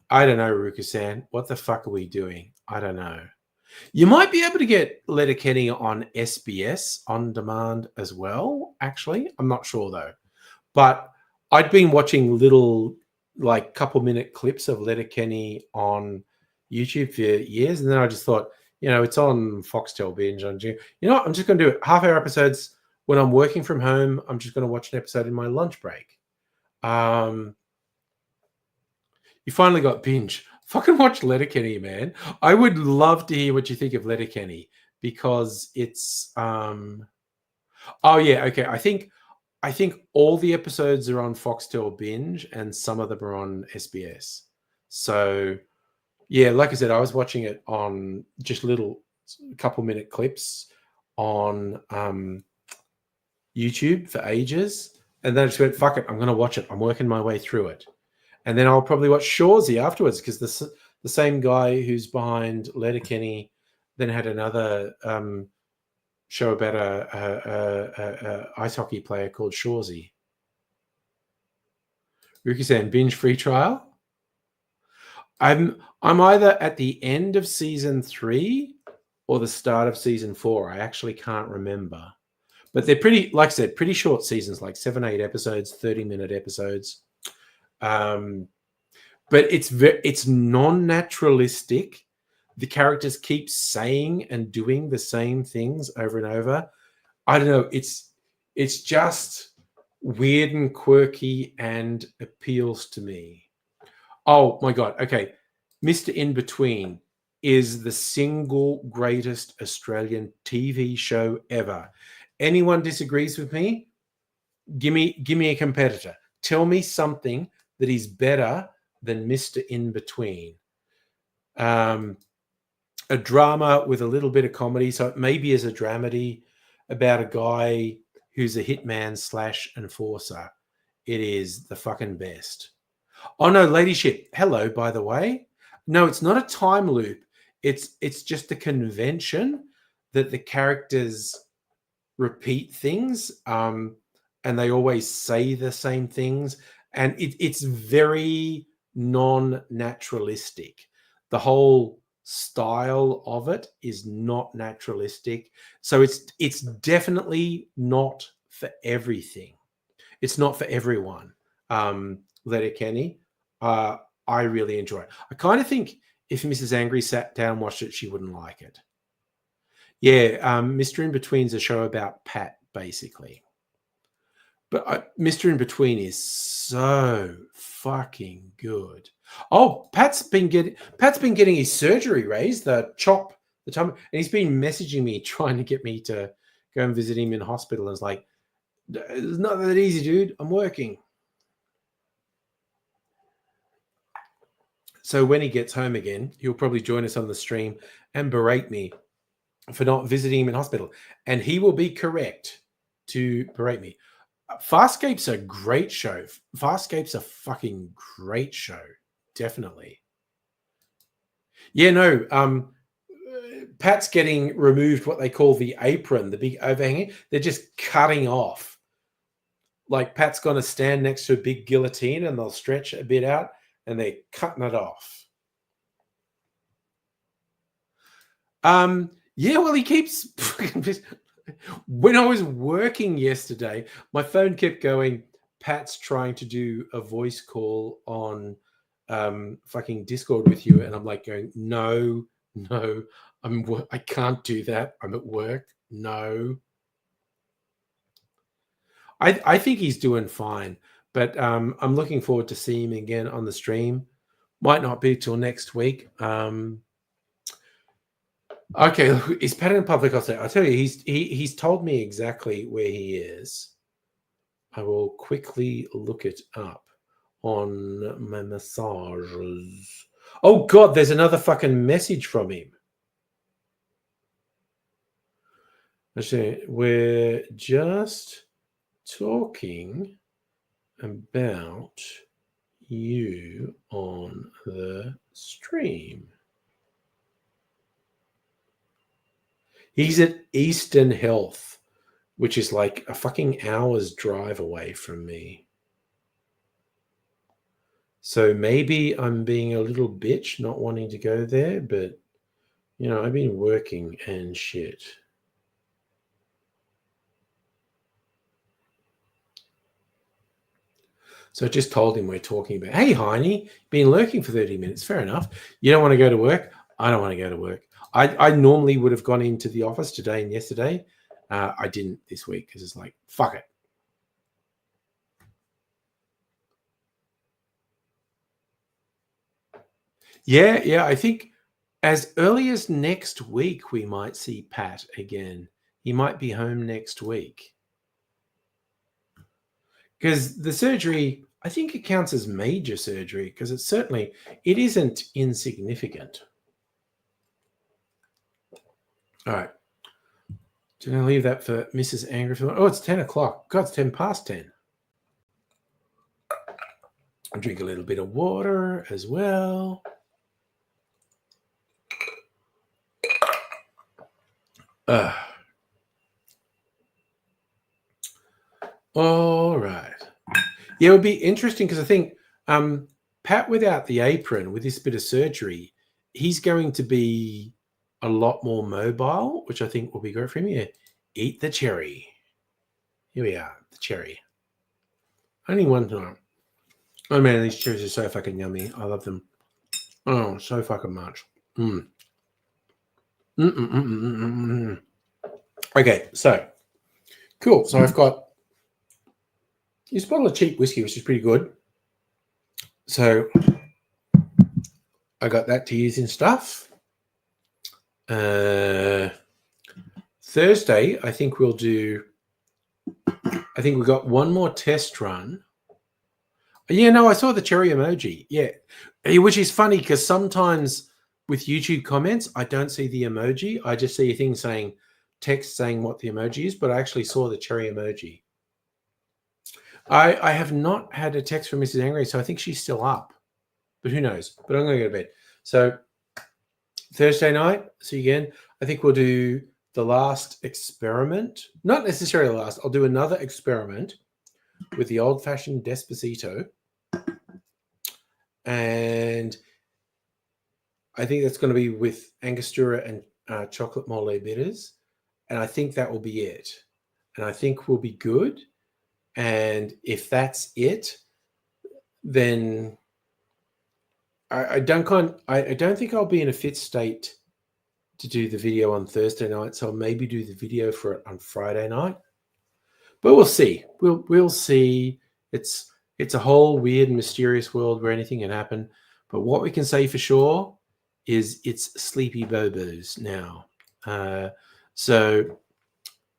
S1: I don't know, Rukusan. What the fuck are we doing? I don't know. You might be able to get Letterkenny on SBS on demand as well, actually. I'm not sure though. But I'd been watching little, like, couple-minute clips of Letterkenny on YouTube for years, and then I just thought, it's on Foxtel Binge. I'm just going to do it. Half-hour episodes when I'm working from home. I'm just going to watch an episode in my lunch break. You finally got Binge. Fucking watch Letterkenny, man. I would love to hear what you think of Letterkenny because it's oh yeah, okay. I think all the episodes are on Foxtel Binge and some of them are on SBS. So yeah, like I said, I was watching it on just little couple-minute clips on YouTube for ages, and then I just went, fuck it, I'm going to watch it. I'm working my way through it. And then I'll probably watch Shawsy afterwards because the same guy who's behind Letterkenny then had another show about a ice hockey player called Shawsy. Ruki-san, binge free trial. I'm either at the end of season 3 or the start of season 4. I actually can't remember. But they're pretty, like I said, pretty short seasons, like 7-8 episodes, 30-minute episodes. But it's non-naturalistic. The characters keep saying and doing the same things over and over. I don't know. It's just weird and quirky and appeals to me. Oh my God. Okay. Mr. In Between is the single greatest Australian TV show ever. Anyone disagrees with me? Give me a competitor. Tell me something that is better than Mr. In Between. A drama with a little bit of comedy. So it maybe is a dramedy about a guy who's a hitman / enforcer. It is the fucking best. Oh no, Ladyship. Hello, by the way. No, it's not a time loop. It's just a convention that the characters repeat things, and they always say the same things, and it's very non-naturalistic. The whole style of it is not naturalistic, so it's definitely not for everything. It's not for everyone. Letterkenny, I really enjoy it. I kind of think if Mrs. Angry sat down and watched it, she wouldn't like it. Yeah, Mr. In Between's a show about Pat, basically. But Mr. In Between is so fucking good. Oh, Pat's been getting his surgery raised, the tummy, and he's been messaging me trying to get me to go and visit him in hospital. And it's like, it's not that easy, dude. I'm working. So when he gets home again, he'll probably join us on the stream and berate me for not visiting him in hospital. And he will be correct to berate me. Farscape's a great show. Farscape's a fucking great show. Definitely. Yeah, no. Pat's getting removed what they call the apron, the big overhanging. They're just cutting off. Like Pat's going to stand next to a big guillotine and they'll stretch a bit out and they're cutting it off. Yeah, well, he keeps... When I was working yesterday, my phone kept going, Pat's trying to do a voice call on fucking Discord with you. And I'm like going, no, I can't do that. I'm at work. No. I think he's doing fine, but I'm looking forward to seeing him again on the stream. Might not be till next week. Okay, he's Pat in public. I'll tell you, he's told me exactly where he is. I will quickly look it up on my messages. Oh God, there's another fucking message from him. Actually, we're just talking about you on the stream. He's at Eastern Health, which is like a fucking hour's drive away from me. So maybe I'm being a little bitch not wanting to go there, but, you know, I've been working and shit. So I just told him we're talking about, hey, Heine, been lurking for 30 minutes. Fair enough. You don't want to go to work? I don't want to go to work. I normally would have gone into the office today and yesterday. I didn't this week because it's like, fuck it. Yeah. I think as early as next week, we might see Pat again. He might be home next week. Because the surgery, I think it counts as major surgery because it isn't insignificant. All right. Did I leave that for Mrs. Angryfield? Oh, it's 10 o'clock. God, it's 10 past 10. I'll drink a little bit of water as well. All right. Yeah, it would be interesting because I think Pat without the apron, with this bit of surgery, he's going to be a lot more mobile, which I think will be great for him. Yeah. Eat the cherry. Here we are, the cherry. Only one time. Oh man, these cherries are so fucking yummy. I love them. Oh, so fucking much. Mm. Okay, so cool. So I've got this bottle of cheap whiskey, which is pretty good. So I got that to use in stuff. Thursday, I think we'll do. I think we got one more test run. Yeah, no, I saw the cherry emoji. Yeah, which is funny because sometimes with YouTube comments, I don't see the emoji. I just see a thing saying text saying what the emoji is, but I actually saw the cherry emoji. I have not had a text from Mrs. Angry, so I think she's still up, but who knows? But I'm going to go to bed. So Thursday night, see you again. I think we'll do the last experiment. Not necessarily the last. I'll do another experiment with the old-fashioned Despacito. And I think that's going to be with Angostura and chocolate mole bitters. And I think that will be it. And I think we'll be good. And if that's it, then I don't think I'll be in a fit state to do the video on Thursday night. So I'll maybe do the video for it on Friday night. But we'll see. We'll see. It's a whole weird, mysterious world where anything can happen. But what we can say for sure is it's sleepy bobos now. So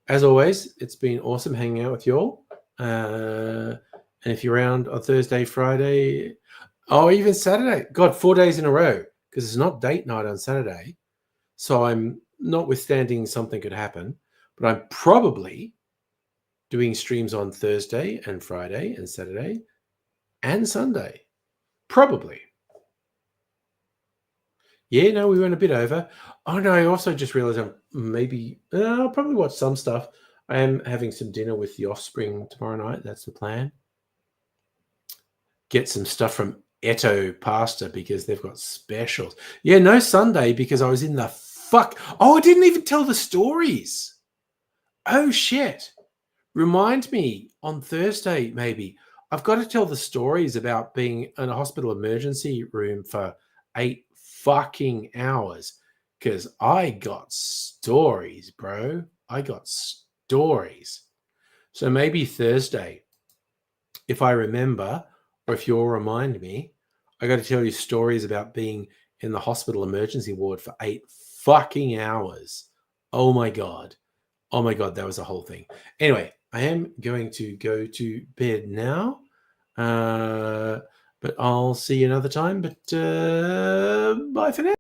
S1: as always, it's been awesome hanging out with you all. And if you're around on Thursday, Friday, even Saturday, God, 4 days in a row, because it's not date night on Saturday. So I'm notwithstanding something could happen, but I'm probably doing streams on Thursday and Friday and Saturday and Sunday. Probably. Yeah, no, we went a bit over. Oh, no, I also just realized I'll probably watch some stuff. I am having some dinner with the offspring tomorrow night. That's the plan. Get some stuff from Eto Pasta because they've got specials. Yeah, no Sunday because I was in the fuck. Oh, I didn't even tell the stories. Oh, shit. Remind me on Thursday, maybe. I've got to tell the stories about being in a hospital emergency room for 8 fucking hours because I got stories, bro. I got stories. So maybe Thursday, if I remember, or if you'll remind me, I got to tell you stories about being in the hospital emergency ward for 8 fucking hours. Oh my God. Oh my God, that was a whole thing. Anyway, I am going to go to bed now. But I'll see you another time. But bye for now.